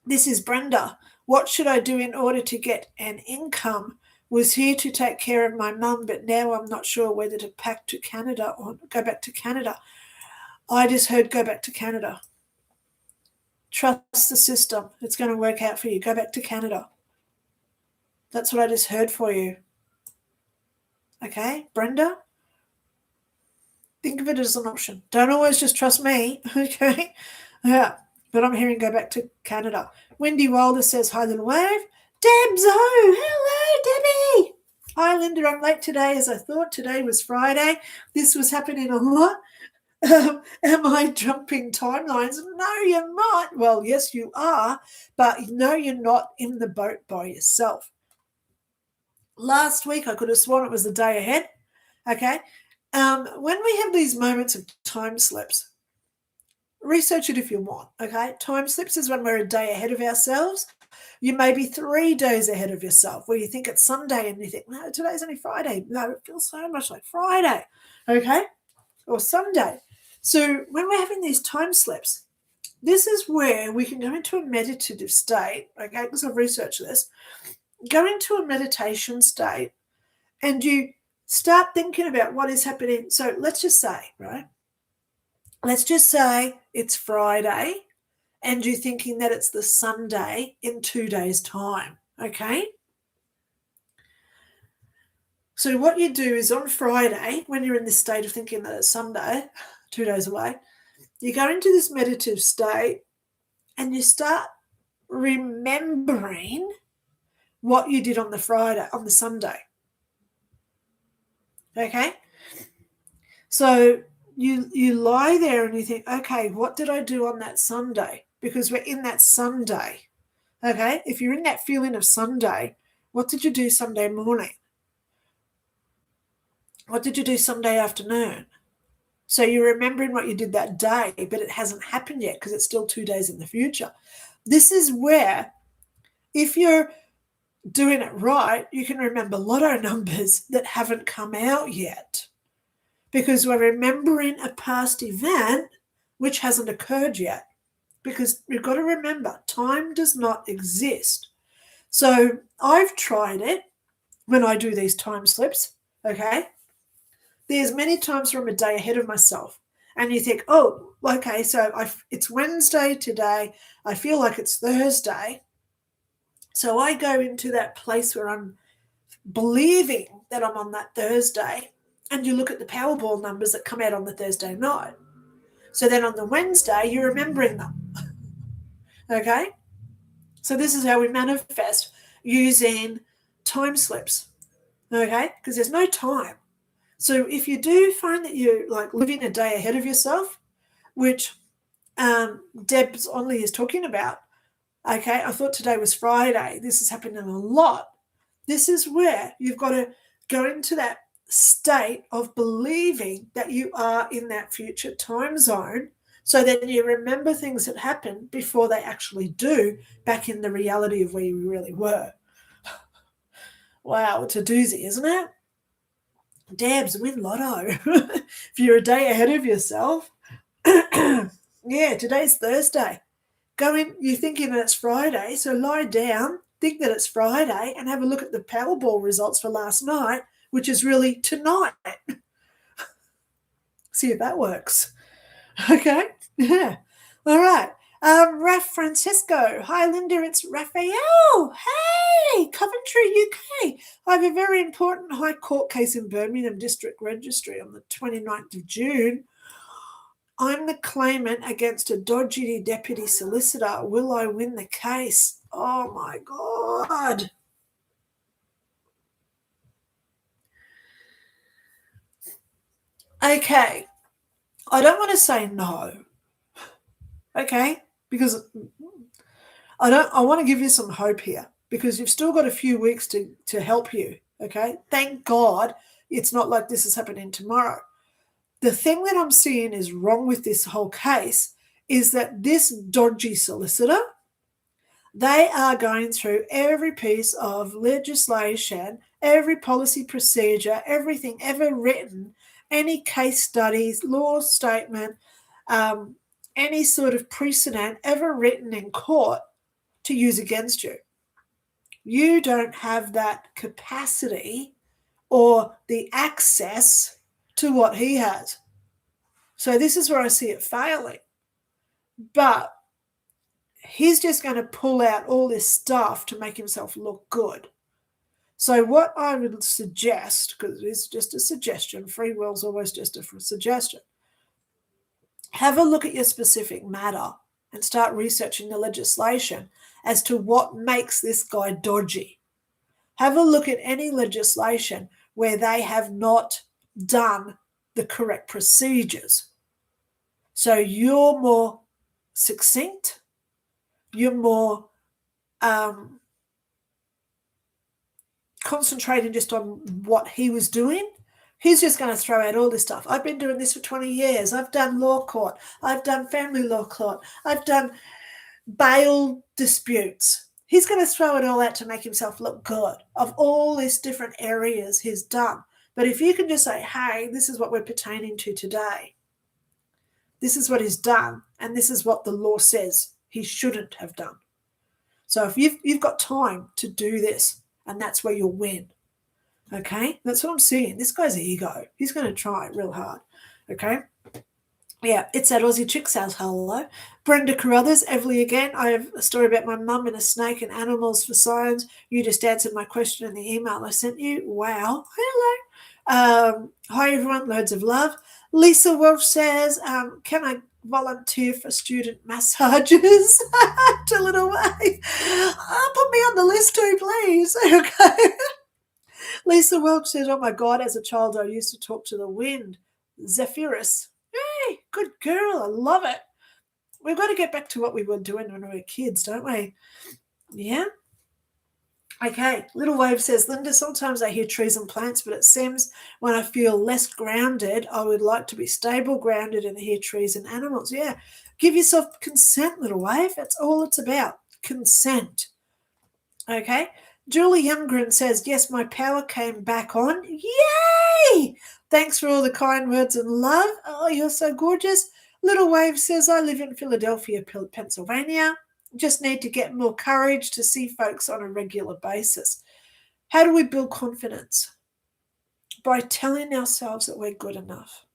This is Brenda. What should I do in order to get an income? Was here to take care of my mum, but now I'm not sure whether to pack to Canada or go back to Canada. I just heard go back to Canada. Trust the system. It's going to work out for you. Go back to Canada. That's what I just heard for you. Okay, Brenda? Think of it as an option. Don't always just trust me, okay? Yeah, but I'm hearing go back to Canada. Wendy Wilder says, hi, little wave. Debs, hello, Debbie. Hi, Linda, I'm late today as I thought today was Friday. This was happening a lot. Am I jumping timelines? No, you're not. Well, yes, you are, but no, you're not in the boat by yourself. Last week, I could have sworn it was the day ahead, okay? When we have these moments of time slips, research it if you want, okay? Time slips is when we're a day ahead of ourselves. You may be 3 days ahead of yourself where you think it's Sunday and you think, no, today's only Friday. No, it feels so much like Friday, okay? Or Sunday. So when we're having these time slips, this is where we can go into a meditative state, okay, because I've researched this. Go into a meditation state and you start thinking about what is happening. So let's just say, right? Let's just say it's Friday and you're thinking that it's the Sunday in 2 days' time, okay? So what you do is on Friday, when you're in this state of thinking that it's Sunday, 2 days away, you go into this meditative state and you start remembering what you did on the Sunday. Okay? So you lie there and you think, okay, what did I do on that Sunday? Because we're in that Sunday. Okay? If you're in that feeling of Sunday, what did you do Sunday morning? What did you do Sunday afternoon? So you're remembering what you did that day, but it hasn't happened yet because it's still 2 days in the future. This is where, if you're doing it right, you can remember lotto numbers that haven't come out yet because we're remembering a past event which hasn't occurred yet, because we've got to remember time does not exist. So I've tried it when I do these time slips, okay? There's many times where I'm a day ahead of myself and you think, oh, okay, so it's Wednesday today. I feel like it's Thursday. So I go into that place where I'm believing that I'm on that Thursday, and you look at the Powerball numbers that come out on the Thursday night. So then on the Wednesday, you're remembering them. Okay? So this is how we manifest using time slips. Okay? Because there's no time. So if you do find that you're like living a day ahead of yourself, which Debs Onley is talking about, okay, I thought today was Friday. This is happening a lot. This is where you've got to go into that state of believing that you are in that future time zone, so then you remember things that happened before they actually do, back in the reality of where you really were. Wow, it's a doozy, isn't it? Dabs, win lotto. If you're a day ahead of yourself. Yeah, today's Thursday. Go in, you're thinking that it's Friday, so lie down, think that it's Friday, and have a look at the Powerball results for last night, which is really tonight. See if that works. Okay? Yeah. All right. Raf Francesco. Hi, Linda. It's Raphael. Hey, Coventry, UK. I have a very important High Court case in Birmingham District Registry on the 29th of June. I'm the claimant against a dodgy deputy solicitor. Will I win the case? Oh, my God. Okay. I don't want to say no. Okay? Because I want to give you some hope here, because you've still got a few weeks to help you. Okay? Thank God it's not like this is happening tomorrow. The thing that I'm seeing is wrong with this whole case is that this dodgy solicitor, they are going through every piece of legislation every policy procedure, everything ever written, any case studies, law statement, any sort of precedent ever written in court to use against you. You don't have that capacity or the access to what he has. So this is where I see it failing. But he's just going to pull out all this stuff to make himself look good. So what I would suggest, because it is just a suggestion, free will is always just a suggestion, have a look at your specific matter and start researching the legislation as to what makes this guy dodgy. Have a look at any legislation where they have not done the correct procedures. So you're more succinct, you're more concentrating just on what he was doing. He's just going to throw out all this stuff. I've been doing this for 20 years. I've done law court. I've done family law court. I've done bail disputes. He's going to throw it all out to make himself look good of all these different areas he's done. But if you can just say, hey, this is what we're pertaining to today. This is what he's done. And this is what the law says he shouldn't have done. So if you've got time to do this, and that's where you'll win. Okay? That's what I'm seeing. This guy's ego. He's going to try real hard. Okay? Yeah, it's that Aussie chick says hello. Brenda Carruthers, Everly again. I have a story about my mum and a snake and animals for science. You just answered my question in the email I sent you. Wow. Hello. Hi, everyone. Loads of love. Lisa Welsh says, can I volunteer for student massages? To Little Way. Put me on the list too, please. Okay. Lisa Welch says, oh my God, as a child, I used to talk to the wind. Zephyrus. Hey, good girl. I love it. We've got to get back to what we were doing when we were kids, don't we? Yeah. Okay. Little Wave says, Lynda, sometimes I hear trees and plants, but it seems when I feel less grounded, I would like to be stable, grounded, and hear trees and animals. Yeah. Give yourself consent, Little Wave. That's all it's about. Consent. Okay. Julie Youngren says, yes, my power came back on. Yay! Thanks for all the kind words and love. Oh, you're so gorgeous. Little Wave says, I live in Philadelphia, Pennsylvania. Just need to get more courage to see folks on a regular basis. How do we build confidence? By telling ourselves that we're good enough.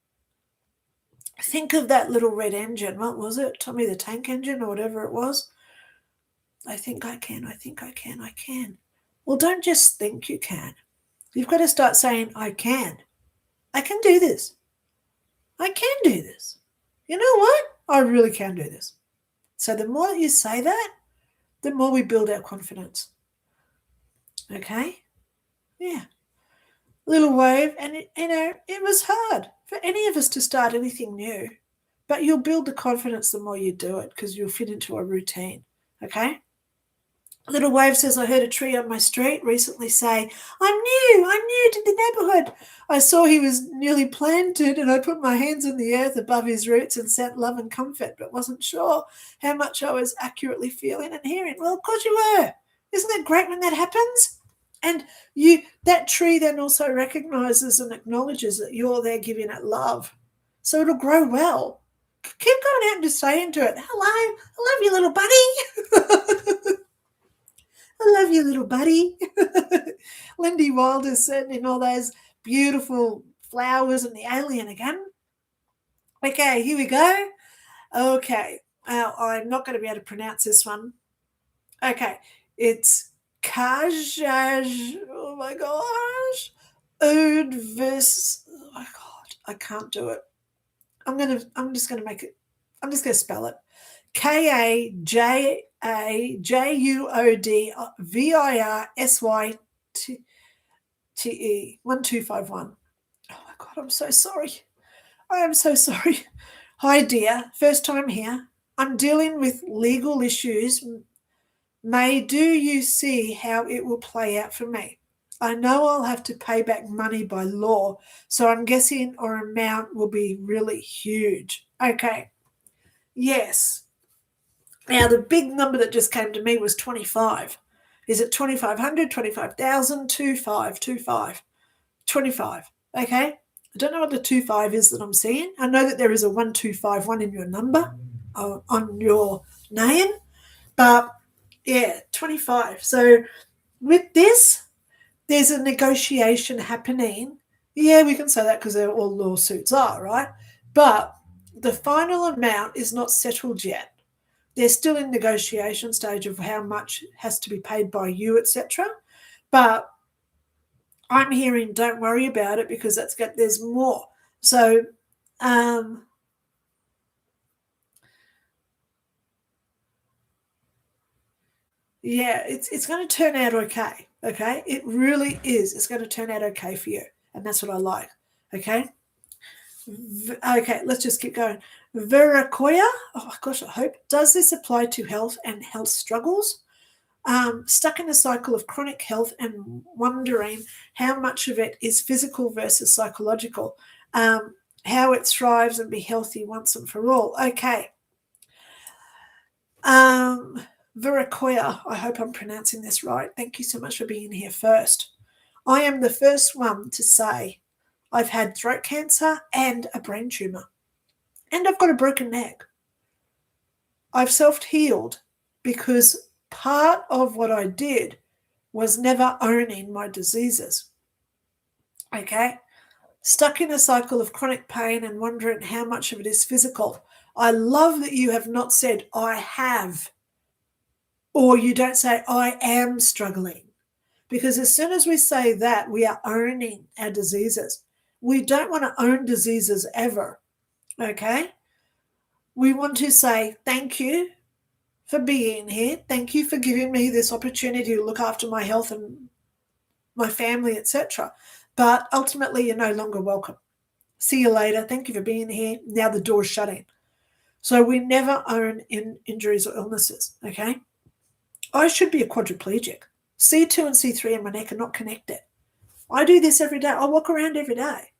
Think of that little red engine. What was it? Tommy the Tank Engine or whatever it was. I think I can, I think I can, I can. Well, don't just think you can. You've got to start saying, I can. I can do this. I can do this. You know what? I really can do this. So the more you say that, the more we build our confidence. Okay? Yeah. Little Wave, and it was hard for any of us to start anything new. But you'll build the confidence the more you do it because you'll fit into a routine. Okay? Little Wave says, I heard a tree on my street recently say, I'm new to the neighborhood. I saw he was newly planted and I put my hands in the earth above his roots and sent love and comfort, but wasn't sure how much I was accurately feeling and hearing. Well, of course you were. Isn't it great when that happens? And that tree then also recognizes and acknowledges that you're there giving it love. So it'll grow well. Keep going out and just saying to it, hello, I love you, little buddy. I love you, little buddy. Lindy Wilder's sending all those beautiful flowers and the alien again. Okay, here we go. Okay, I'm not going to be able to pronounce this one. Okay, it's Kajaj. Oh my gosh. Udvis. Oh my God, I can't do it. I'm just going to spell it. KAJAJUODVIRSYTE 1251. Oh my God, I'm so sorry. I am so sorry. Hi, dear. First time here. I'm dealing with legal issues. Do you see how it will play out for me? I know I'll have to pay back money by law, so I'm guessing our amount will be really huge. Okay. Yes. Now, the big number that just came to me was 25. Is it 2,500, 25,000, 25, 25, 25? Okay. I don't know what the 25 is that I'm seeing. I know that there is a 1251 in your number on your name, but yeah, 25. So with this, there's a negotiation happening. Yeah, we can say that because they're all lawsuits are, right? But the final amount is not settled yet. They're still in negotiation stage of how much has to be paid by you, etc. But I'm hearing don't worry about it because there's more. So yeah, it's going to turn out okay. Okay, it really is. It's going to turn out okay for you, and that's what I like. Okay. Okay, let's just keep going. Verakoya, oh my gosh, I hope. Does this apply to health and health struggles? Stuck in a cycle of chronic health and wondering how much of it is physical versus psychological, how it thrives and be healthy once and for all. Okay. Verakoya, I hope I'm pronouncing this right. Thank you so much for being here first. I am the first one to say I've had throat cancer and a brain tumor, and I've got a broken neck. I've self-healed because part of what I did was never owning my diseases. Okay? Stuck in a cycle of chronic pain and wondering how much of it is physical. I love that you have not said, I have, or you don't say, I am struggling. Because as soon as we say that, we are owning our diseases. We don't want to own diseases ever. Okay? We want to say, thank you for being here. Thank you for giving me this opportunity to look after my health and my family, etc. But ultimately, you're no longer welcome. See you later. Thank you for being here. Now the door's shutting. So we never own injuries or illnesses, okay? I should be a quadriplegic. C2 and C3 in my neck are not connected. I do this every day. I walk around every day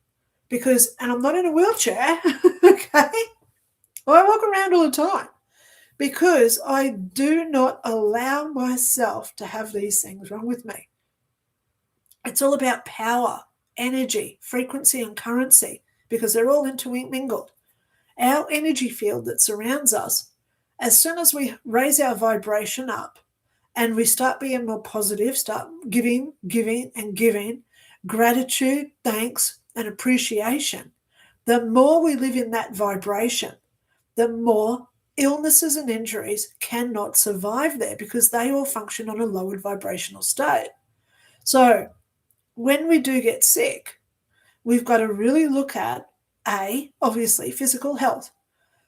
and I'm not in a wheelchair, okay? I walk around all the time because I do not allow myself to have these things wrong with me. It's all about power, energy, frequency, and currency because they're all intermingled. Our energy field that surrounds us, as soon as we raise our vibration up and we start being more positive, start giving, and giving, gratitude, thanks, and appreciation, the more we live in that vibration, the more illnesses and injuries cannot survive there because they all function on a lowered vibrational state. So when we do get sick, we've got to really look at obviously physical health.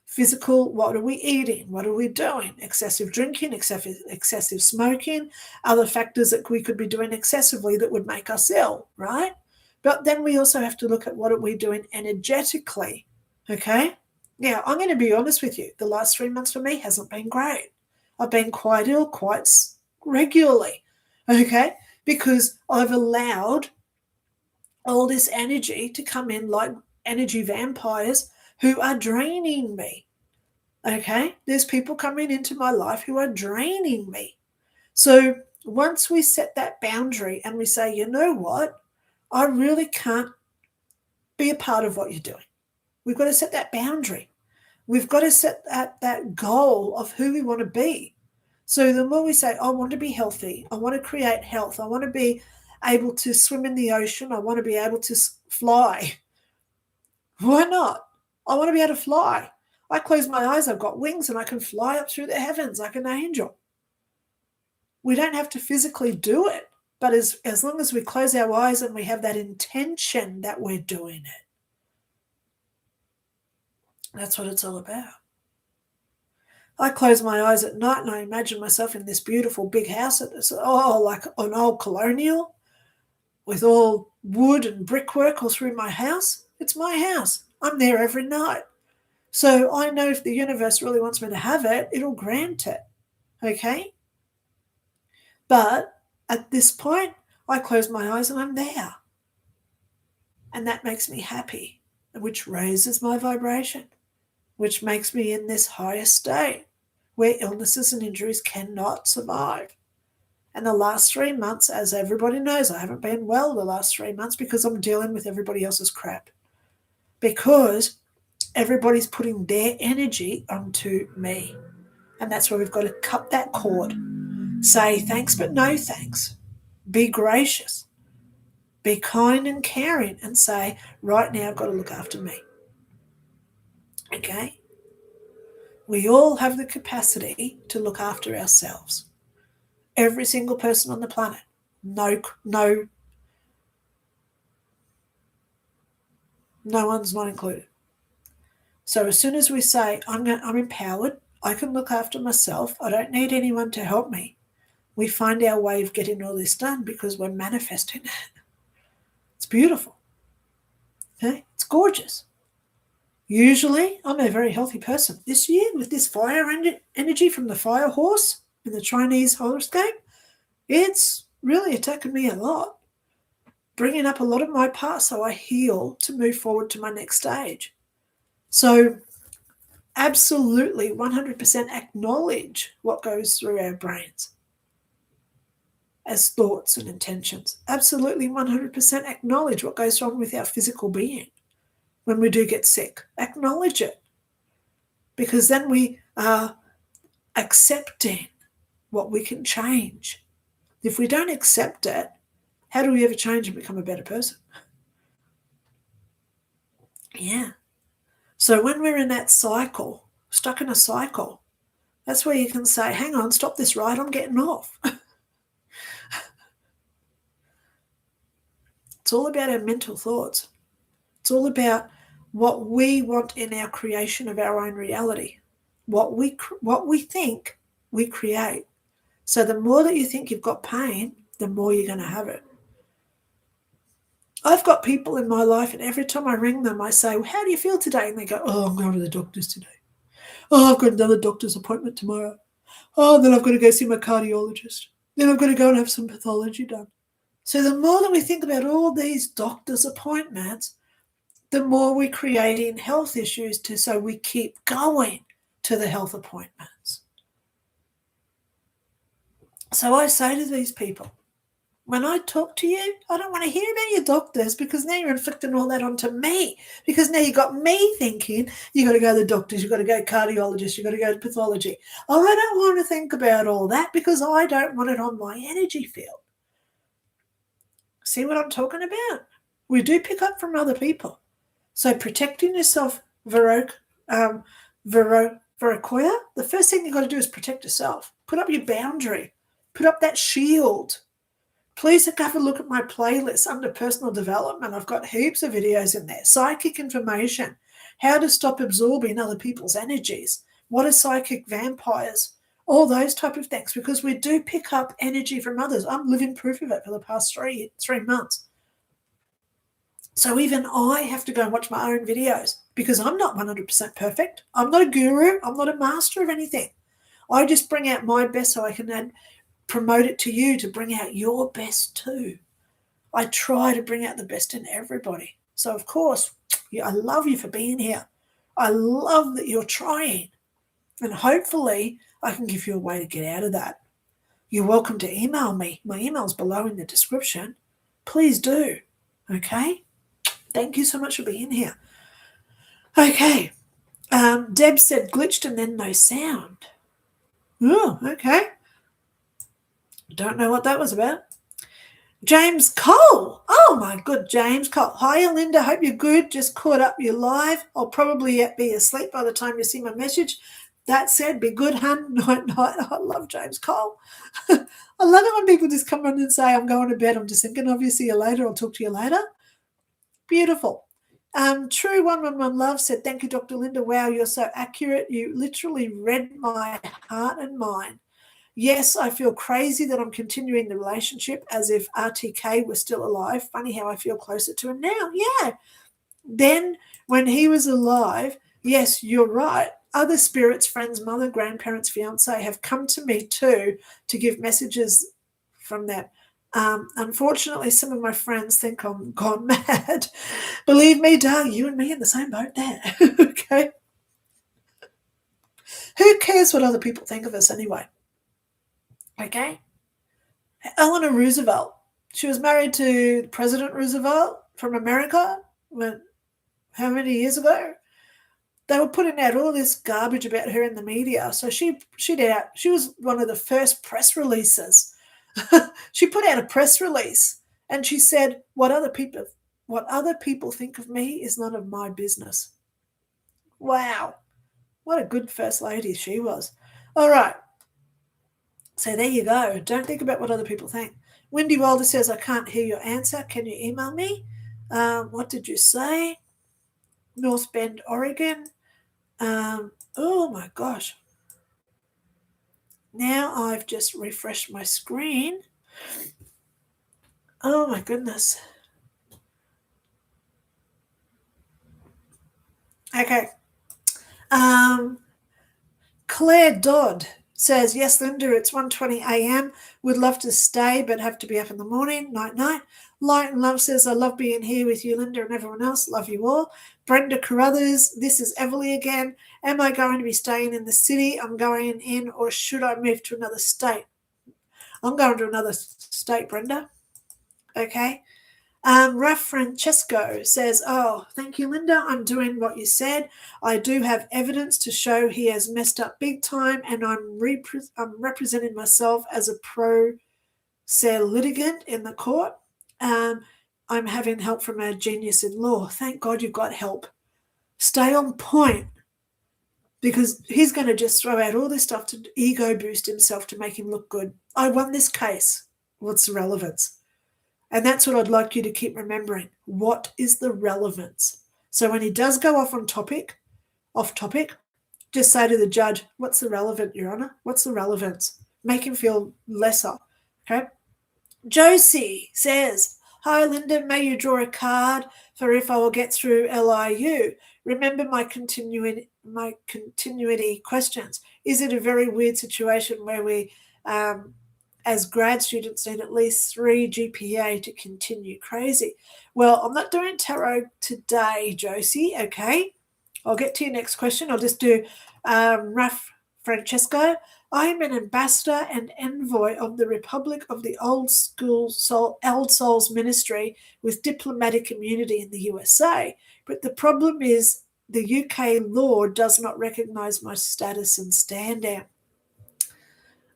Physical, what are we eating? What are we doing? Excessive drinking, excessive smoking, other factors that we could be doing excessively that would make us ill, right? But then we also have to look at what are we doing energetically, okay? Now, I'm going to be honest with you. The last 3 months for me hasn't been great. I've been quite ill quite regularly, okay? Because I've allowed all this energy to come in like energy vampires who are draining me. Okay? There's people coming into my life who are draining me. So once we set that boundary and we say, you know what? I really can't be a part of what you're doing. We've got to set that boundary. We've got to set that goal of who we want to be. So the more we say, I want to be healthy, I want to create health, I want to be able to swim in the ocean, I want to be able to fly. Why not? I want to be able to fly. I close my eyes, I've got wings, and I can fly up through the heavens like an angel. We don't have to physically do it, but as long as we close our eyes and we have that intention that we're doing it, that's what it's all about. I close my eyes at night and I imagine myself in this beautiful big house. It's like an old colonial with all wood and brickwork all through my house. It's my house. I'm there every night. So I know if the universe really wants me to have it, it'll grant it. Okay? But at this point, I close my eyes and I'm there. And that makes me happy, which raises my vibration, which makes me in this higher state where illnesses and injuries cannot survive. And the last 3 months, as everybody knows, I haven't been well the last 3 months because I'm dealing with everybody else's crap. Because everybody's putting their energy onto me. And that's where we've got to cut that cord. Say thanks, but no thanks. Be gracious. Be kind and caring and say, right now I've got to look after me. Okay? We all have the capacity to look after ourselves. Every single person on the planet. No one's not included. So as soon as we say, I'm empowered, I can look after myself, I don't need anyone to help me, we find our way of getting all this done because we're manifesting it. It's beautiful. Okay? It's gorgeous. Usually, I'm a very healthy person. This year, with this fire energy from the fire horse in the Chinese horoscope, it's really attacking me a lot, bringing up a lot of my past so I heal to move forward to my next stage. So absolutely 100% acknowledge what goes through our brains as thoughts and intentions. Absolutely 100% acknowledge what goes wrong with our physical being when we do get sick. Acknowledge it, because then we are accepting what we can change. If we don't accept it, how do we ever change and become a better person? Yeah. So when we're in that cycle, stuck in a cycle, that's where you can say, hang on, stop this ride, I'm getting off. It's all about our mental thoughts. It's all about what we want in our creation of our own reality. What we think, we create. So the more that you think you've got pain, the more you're going to have it. I've got people in my life, and every time I ring them, I say, well, how do you feel today? And they go, oh, I'm going to the doctor's today. Oh, I've got another doctor's appointment tomorrow. Oh, then I've got to go see my cardiologist. Then I've got to go and have some pathology done. So the more that we think about all these doctor's appointments, the more we're creating health issues so we keep going to the health appointments. So I say to these people, when I talk to you, I don't want to hear about your doctors, because now you're inflicting all that onto me, because now you've got me thinking you've got to go to the doctors, you've got to go to cardiologist, you've got to go to pathology. Oh, I don't want to think about all that because I don't want it on my energy field. See what I'm talking about? We do pick up from other people. So protecting yourself, Verokoya, the first thing you've got to do is protect yourself. Put up your boundary. Put up that shield. Please have a look at my playlist under personal development. I've got heaps of videos in there. Psychic information. How to stop absorbing other people's energies. What are psychic vampires? All those type of things, because we do pick up energy from others. I'm living proof of it for the past 3 months. So even I have to go and watch my own videos, because I'm not 100% perfect. I'm not a guru. I'm not a master of anything. I just bring out my best so I can promote it to you to bring out your best too. I try to bring out the best in everybody. So, of course, I love you for being here. I love that you're trying. And hopefully I can give you a way to get out of that. You're welcome to email me. My email's below in the description. Please do. Okay? Thank you so much for being here. Okay. Deb said glitched and then no sound. Oh, okay. Don't know what that was about. James Cole. Oh, my good, James Cole. Hi, Linda. Hope you're good. Just caught up. You're live. I'll probably be asleep by the time you see my message. That said, be good, hun. Night. I love James Cole. I love it when people just come on and say, I'm going to bed. I'm just thinking of you. See you later. I'll talk to you later. Beautiful. True 111 Love said, thank you, Dr. Lynda. Wow, you're so accurate. You literally read my heart and mind. Yes, I feel crazy that I'm continuing the relationship as if RTK was still alive. Funny how I feel closer to him now. Yeah. Then when he was alive, yes, you're right. Other spirits, friends, mother, grandparents, fiance have come to me too to give messages from that. Unfortunately, some of my friends think I'm gone mad. Believe me, darling, you and me in the same boat there. Okay. Who cares what other people think of us anyway? Okay? Eleanor Roosevelt. She was married to President Roosevelt from America how many years ago? They were putting out all this garbage about her in the media. So she was one of the first press releases. She put out a press release and she said, what other people think of me is none of my business. Wow. What a good first lady she was. All right. So there you go. Don't think about what other people think. Wendy Wilder says, I can't hear your answer. Can you email me? What did you say? North Bend, Oregon. Oh my gosh. Now I've just refreshed my screen. Oh my goodness. Okay. Claire Dodd says, yes, Lynda, it's 1:20 a.m. Would love to stay, but have to be up in the morning. Night. Light and Love says, I love being here with you, Lynda, and everyone else. Love you all. Brenda Carruthers, this is Everly again. Am I going to be staying in the city I'm going in, or should I move to another state? I'm going to another state, Brenda. Okay. Raf Francesco says, oh, thank you, Lynda. I'm doing what you said. I do have evidence to show he has messed up big time, and I'm representing myself as a pro se litigant in the court. I'm having help from a genius in law. Thank God you've got help. Stay on point, because he's going to just throw out all this stuff to ego boost himself to make him look good. I won this case. What's the relevance? And that's what I'd like you to keep remembering. What is the relevance? So when he does go off topic, just say to the judge, what's the relevant, Your Honour? What's the relevance? Make him feel lesser. Okay. Josie says, hi, Lynda, may you draw a card for if I will get through LIU. Remember my continuity questions. Is it a very weird situation where we as grad students need at least 3 GPA to continue? Crazy. Well, I'm not doing tarot today, Josie, okay? I'll get to your next question. I'll just do Raf Francesco. I am an ambassador and envoy of the Republic of the Old Souls Ministry with diplomatic immunity in the USA. But the problem is the UK law does not recognise my status and standing.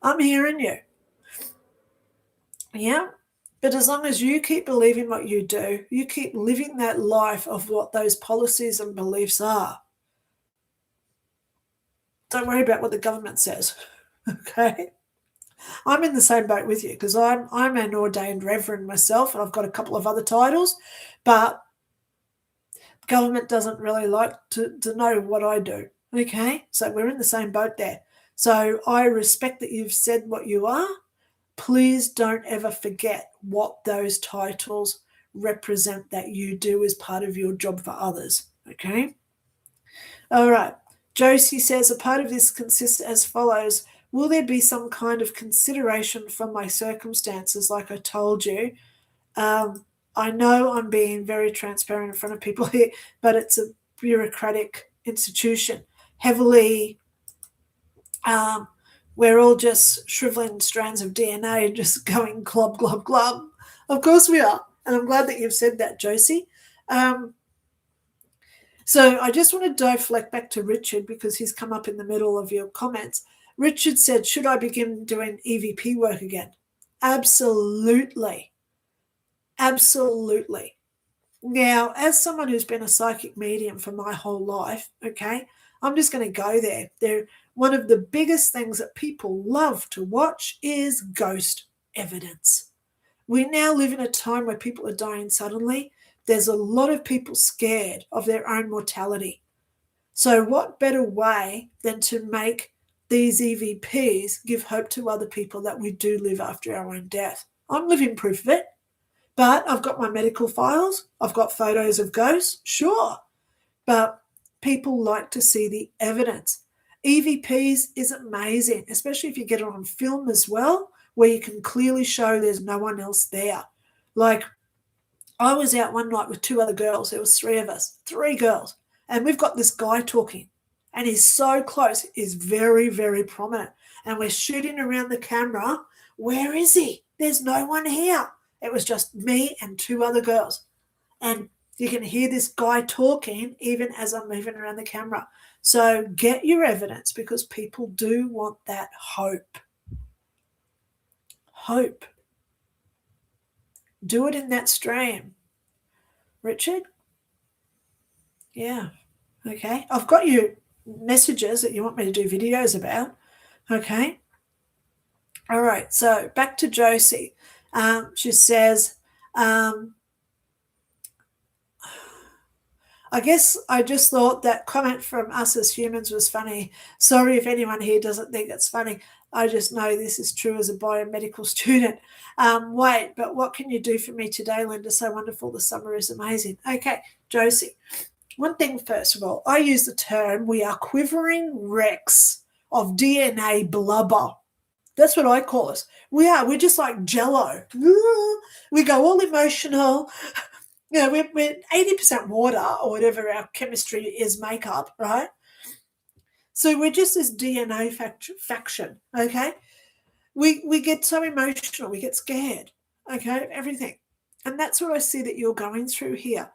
I'm hearing you. Yeah, but as long as you keep believing what you do, you keep living that life of what those policies and beliefs are. Don't worry about what the government says, okay? I'm in the same boat with you, because I'm an ordained reverend myself, and I've got a couple of other titles, but government doesn't really like to know what I do, okay? So we're in the same boat there. So I respect that you've said what you are. Please don't ever forget what those titles represent that you do as part of your job for others, okay? All right. Josie says, a part of this consists as follows. Will there be some kind of consideration for my circumstances, like I told you? I know I'm being very transparent in front of people here, but it's a bureaucratic institution, heavily we're all just shriveling strands of DNA and just going glub, glub, glub. Of course we are. And I'm glad that you've said that, Josie. So I just want to deflect back to Richard, because he's come up in the middle of your comments. Richard said, should I begin doing EVP work again? Absolutely. Absolutely. Now, as someone who's been a psychic medium for my whole life, okay, I'm just going to go there. One of the biggest things that people love to watch is ghost evidence. We now live in a time where people are dying suddenly. There's a lot of people scared of their own mortality. So what better way than to make these EVPs give hope to other people that we do live after our own death? I'm living proof of it. But I've got my medical files. I've got photos of ghosts, sure. But people like to see the evidence. EVPs is amazing, especially if you get it on film as well, where you can clearly show there's no one else there. Like, I was out one night with 2 other girls. There was 3 of us, 3 girls. And we've got this guy talking. And he's so close. He's very, very prominent. And we're shooting around the camera. Where is he? There's no one here. It was just me and two other girls. And you can hear this guy talking even as I'm moving around the camera. So get your evidence, because people do want that hope. Hope. Do it in that stream. Richard? Yeah. Okay. I've got you messages that you want me to do videos about. Okay. All right. So back to Josie. She says, I guess I just thought that comment from us as humans was funny. Sorry if anyone here doesn't think it's funny. I just know this is true as a biomedical student. Wait, but what can you do for me today, Lynda? So wonderful. The summer is amazing. Okay, Josie. One thing, first of all, I use the term we are quivering wrecks of DNA blubber. That's what I call us. We're just like jello. We go all emotional. We're 80% water, or whatever our chemistry is makeup, right? So we're just this DNA faction, okay? We get so emotional, we get scared, okay, everything. And that's what I see that you're going through here.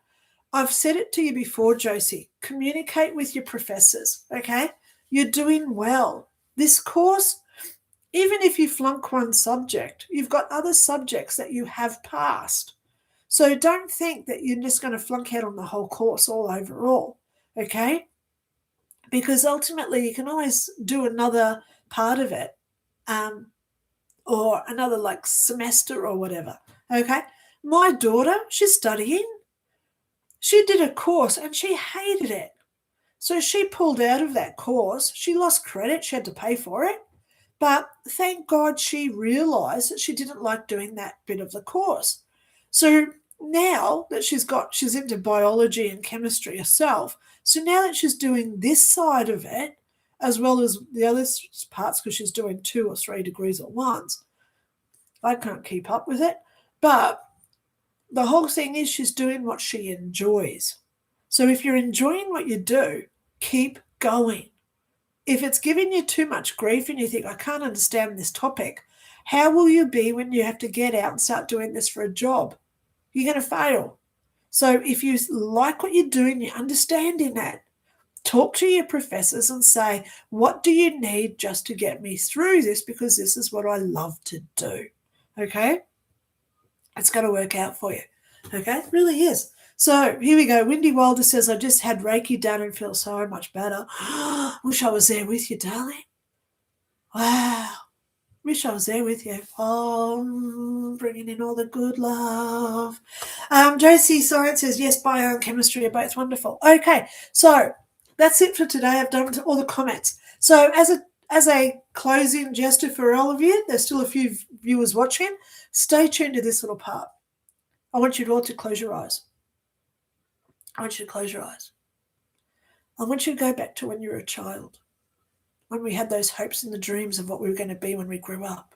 I've said it to you before, Josie. Communicate with your professors, okay? You're doing well. This course, even if you flunk one subject, you've got other subjects that you have passed. So don't think that you're just going to flunk out on the whole course all overall, okay? Because ultimately you can always do another part of it, or another like semester or whatever, okay? My daughter, she's studying. She did a course and she hated it. So she pulled out of that course. She lost credit. She had to pay for it. But thank God she realized that she didn't like doing that bit of the course. So now that she's into biology and chemistry herself, so now that she's doing this side of it, as well as the other parts, because she's doing 2 or 3 degrees at once, I can't keep up with it. But the whole thing is she's doing what she enjoys. So if you're enjoying what you do, keep going. If it's giving you too much grief and you think, I can't understand this topic, how will you be when you have to get out and start doing this for a job? You're going to fail. So if you like what you're doing, you're understanding that, talk to your professors and say, what do you need just to get me through this? Because this is what I love to do. Okay? It's going to work out for you. Okay? It really is. So here we go. Wendy Wilder says, I just had Reiki done and feel so much better. Wish I was there with you, darling. Wow. Wish I was there with you. Oh, bringing in all the good love. Josie Science says, yes, bio and chemistry are both wonderful. Okay, so that's it for today. I've done all the comments. So as a closing gesture for all of you, there's still a few viewers watching. Stay tuned to this little part. I want you all to close your eyes. I want you to close your eyes. I want you to go back to when you were a child, when we had those hopes and the dreams of what we were going to be when we grew up.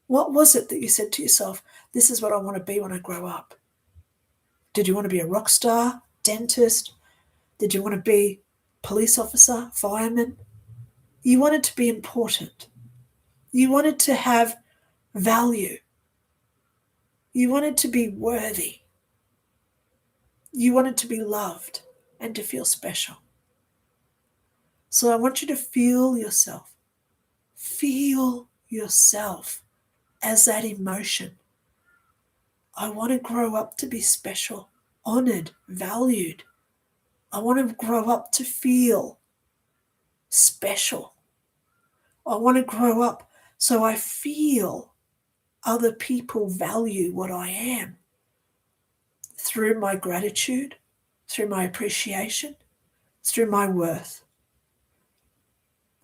What was it that you said to yourself, this is what I want to be when I grow up? Did you want to be a rock star, dentist? Did you want to be police officer, fireman? You wanted to be important. You wanted to have value. You wanted to be worthy. You wanted to be loved and to feel special. So I want you to feel yourself. Feel yourself as that emotion. I want to grow up to be special, honored, valued. I want to grow up to feel special. I want to grow up so I feel other people value what I am through my gratitude, through my appreciation, through my worth.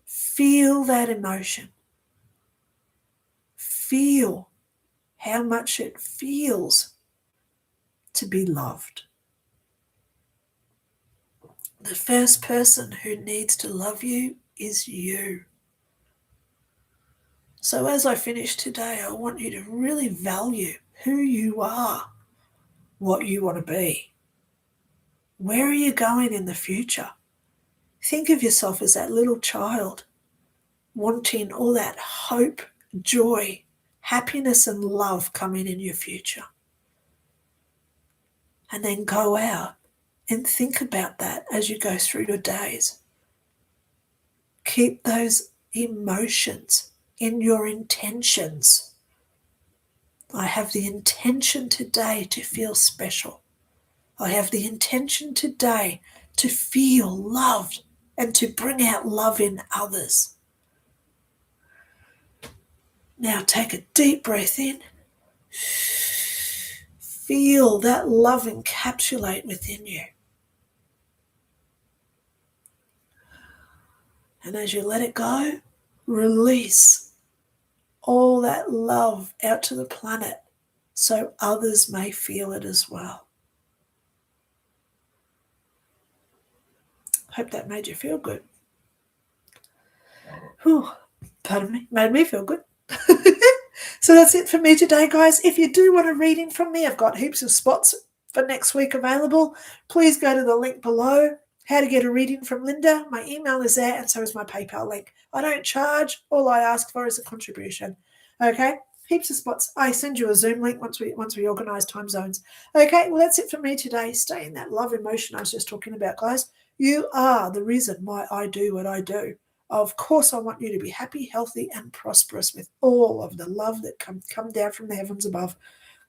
Feel that emotion. Feel how much it feels to be loved. The first person who needs to love you is you. So as I finish today, I want you to really value who you are, what you want to be. Where are you going in the future? Think of yourself as that little child wanting all that hope, joy, happiness and love coming in your future. And then go out and think about that as you go through your days. Keep those emotions in your intentions. I have the intention today to feel special. I have the intention today to feel loved and to bring out love in others. Now take a deep breath in. Feel that love encapsulate within you. And as you let it go, release all that love out to the planet so others may feel it as well. Hope that made you feel good. Whew, pardon me, made me feel good. So that's it for me today, guys. If you do want a reading from me, I've got heaps of spots for next week available. Please go to the link below. How to get a reading from Lynda. My email is there, and so is my PayPal link. I don't charge. All I ask for is a contribution. Okay? Heaps of spots. I send you a Zoom link once we organise time zones. Okay, well, that's it for me today. Stay in that love emotion I was just talking about, guys. You are the reason why I do what I do. Of course, I want you to be happy, healthy, and prosperous with all of the love that come down from the heavens above.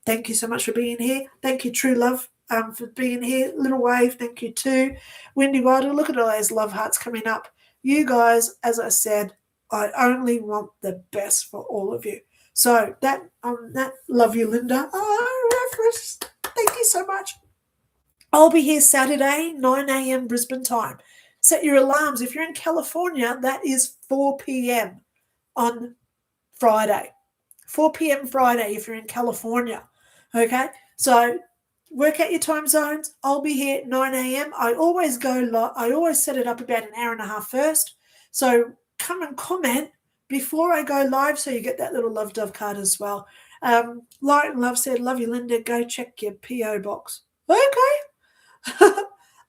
Thank you so much for being here. Thank you, True Love, for being here. Little Wave, thank you too. Windy Wilder, look at all those love hearts coming up. You guys, as I said, I only want the best for all of you. So that love you, Lynda. Oh, reference. Thank you so much. I'll be here Saturday, 9 a.m. Brisbane time. Set your alarms. If you're in California, that is 4 p.m. on Friday. 4 p.m. Friday if you're in California. Okay? So work out your time zones. I'll be here at 9 a.m. I always set it up about an hour and a half first. So come and comment before I go live so you get that little love dove card as well. Light and Love said, love you, Lynda. Go check your P.O. box. Okay.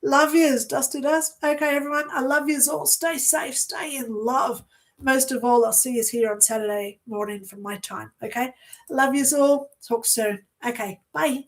Love yous, Dust to Dust. Okay, everyone, I love yous all. Stay safe, stay in love. Most of all, I'll see yous here on Saturday morning from my time, okay? Love yous all. Talk soon. Okay, bye.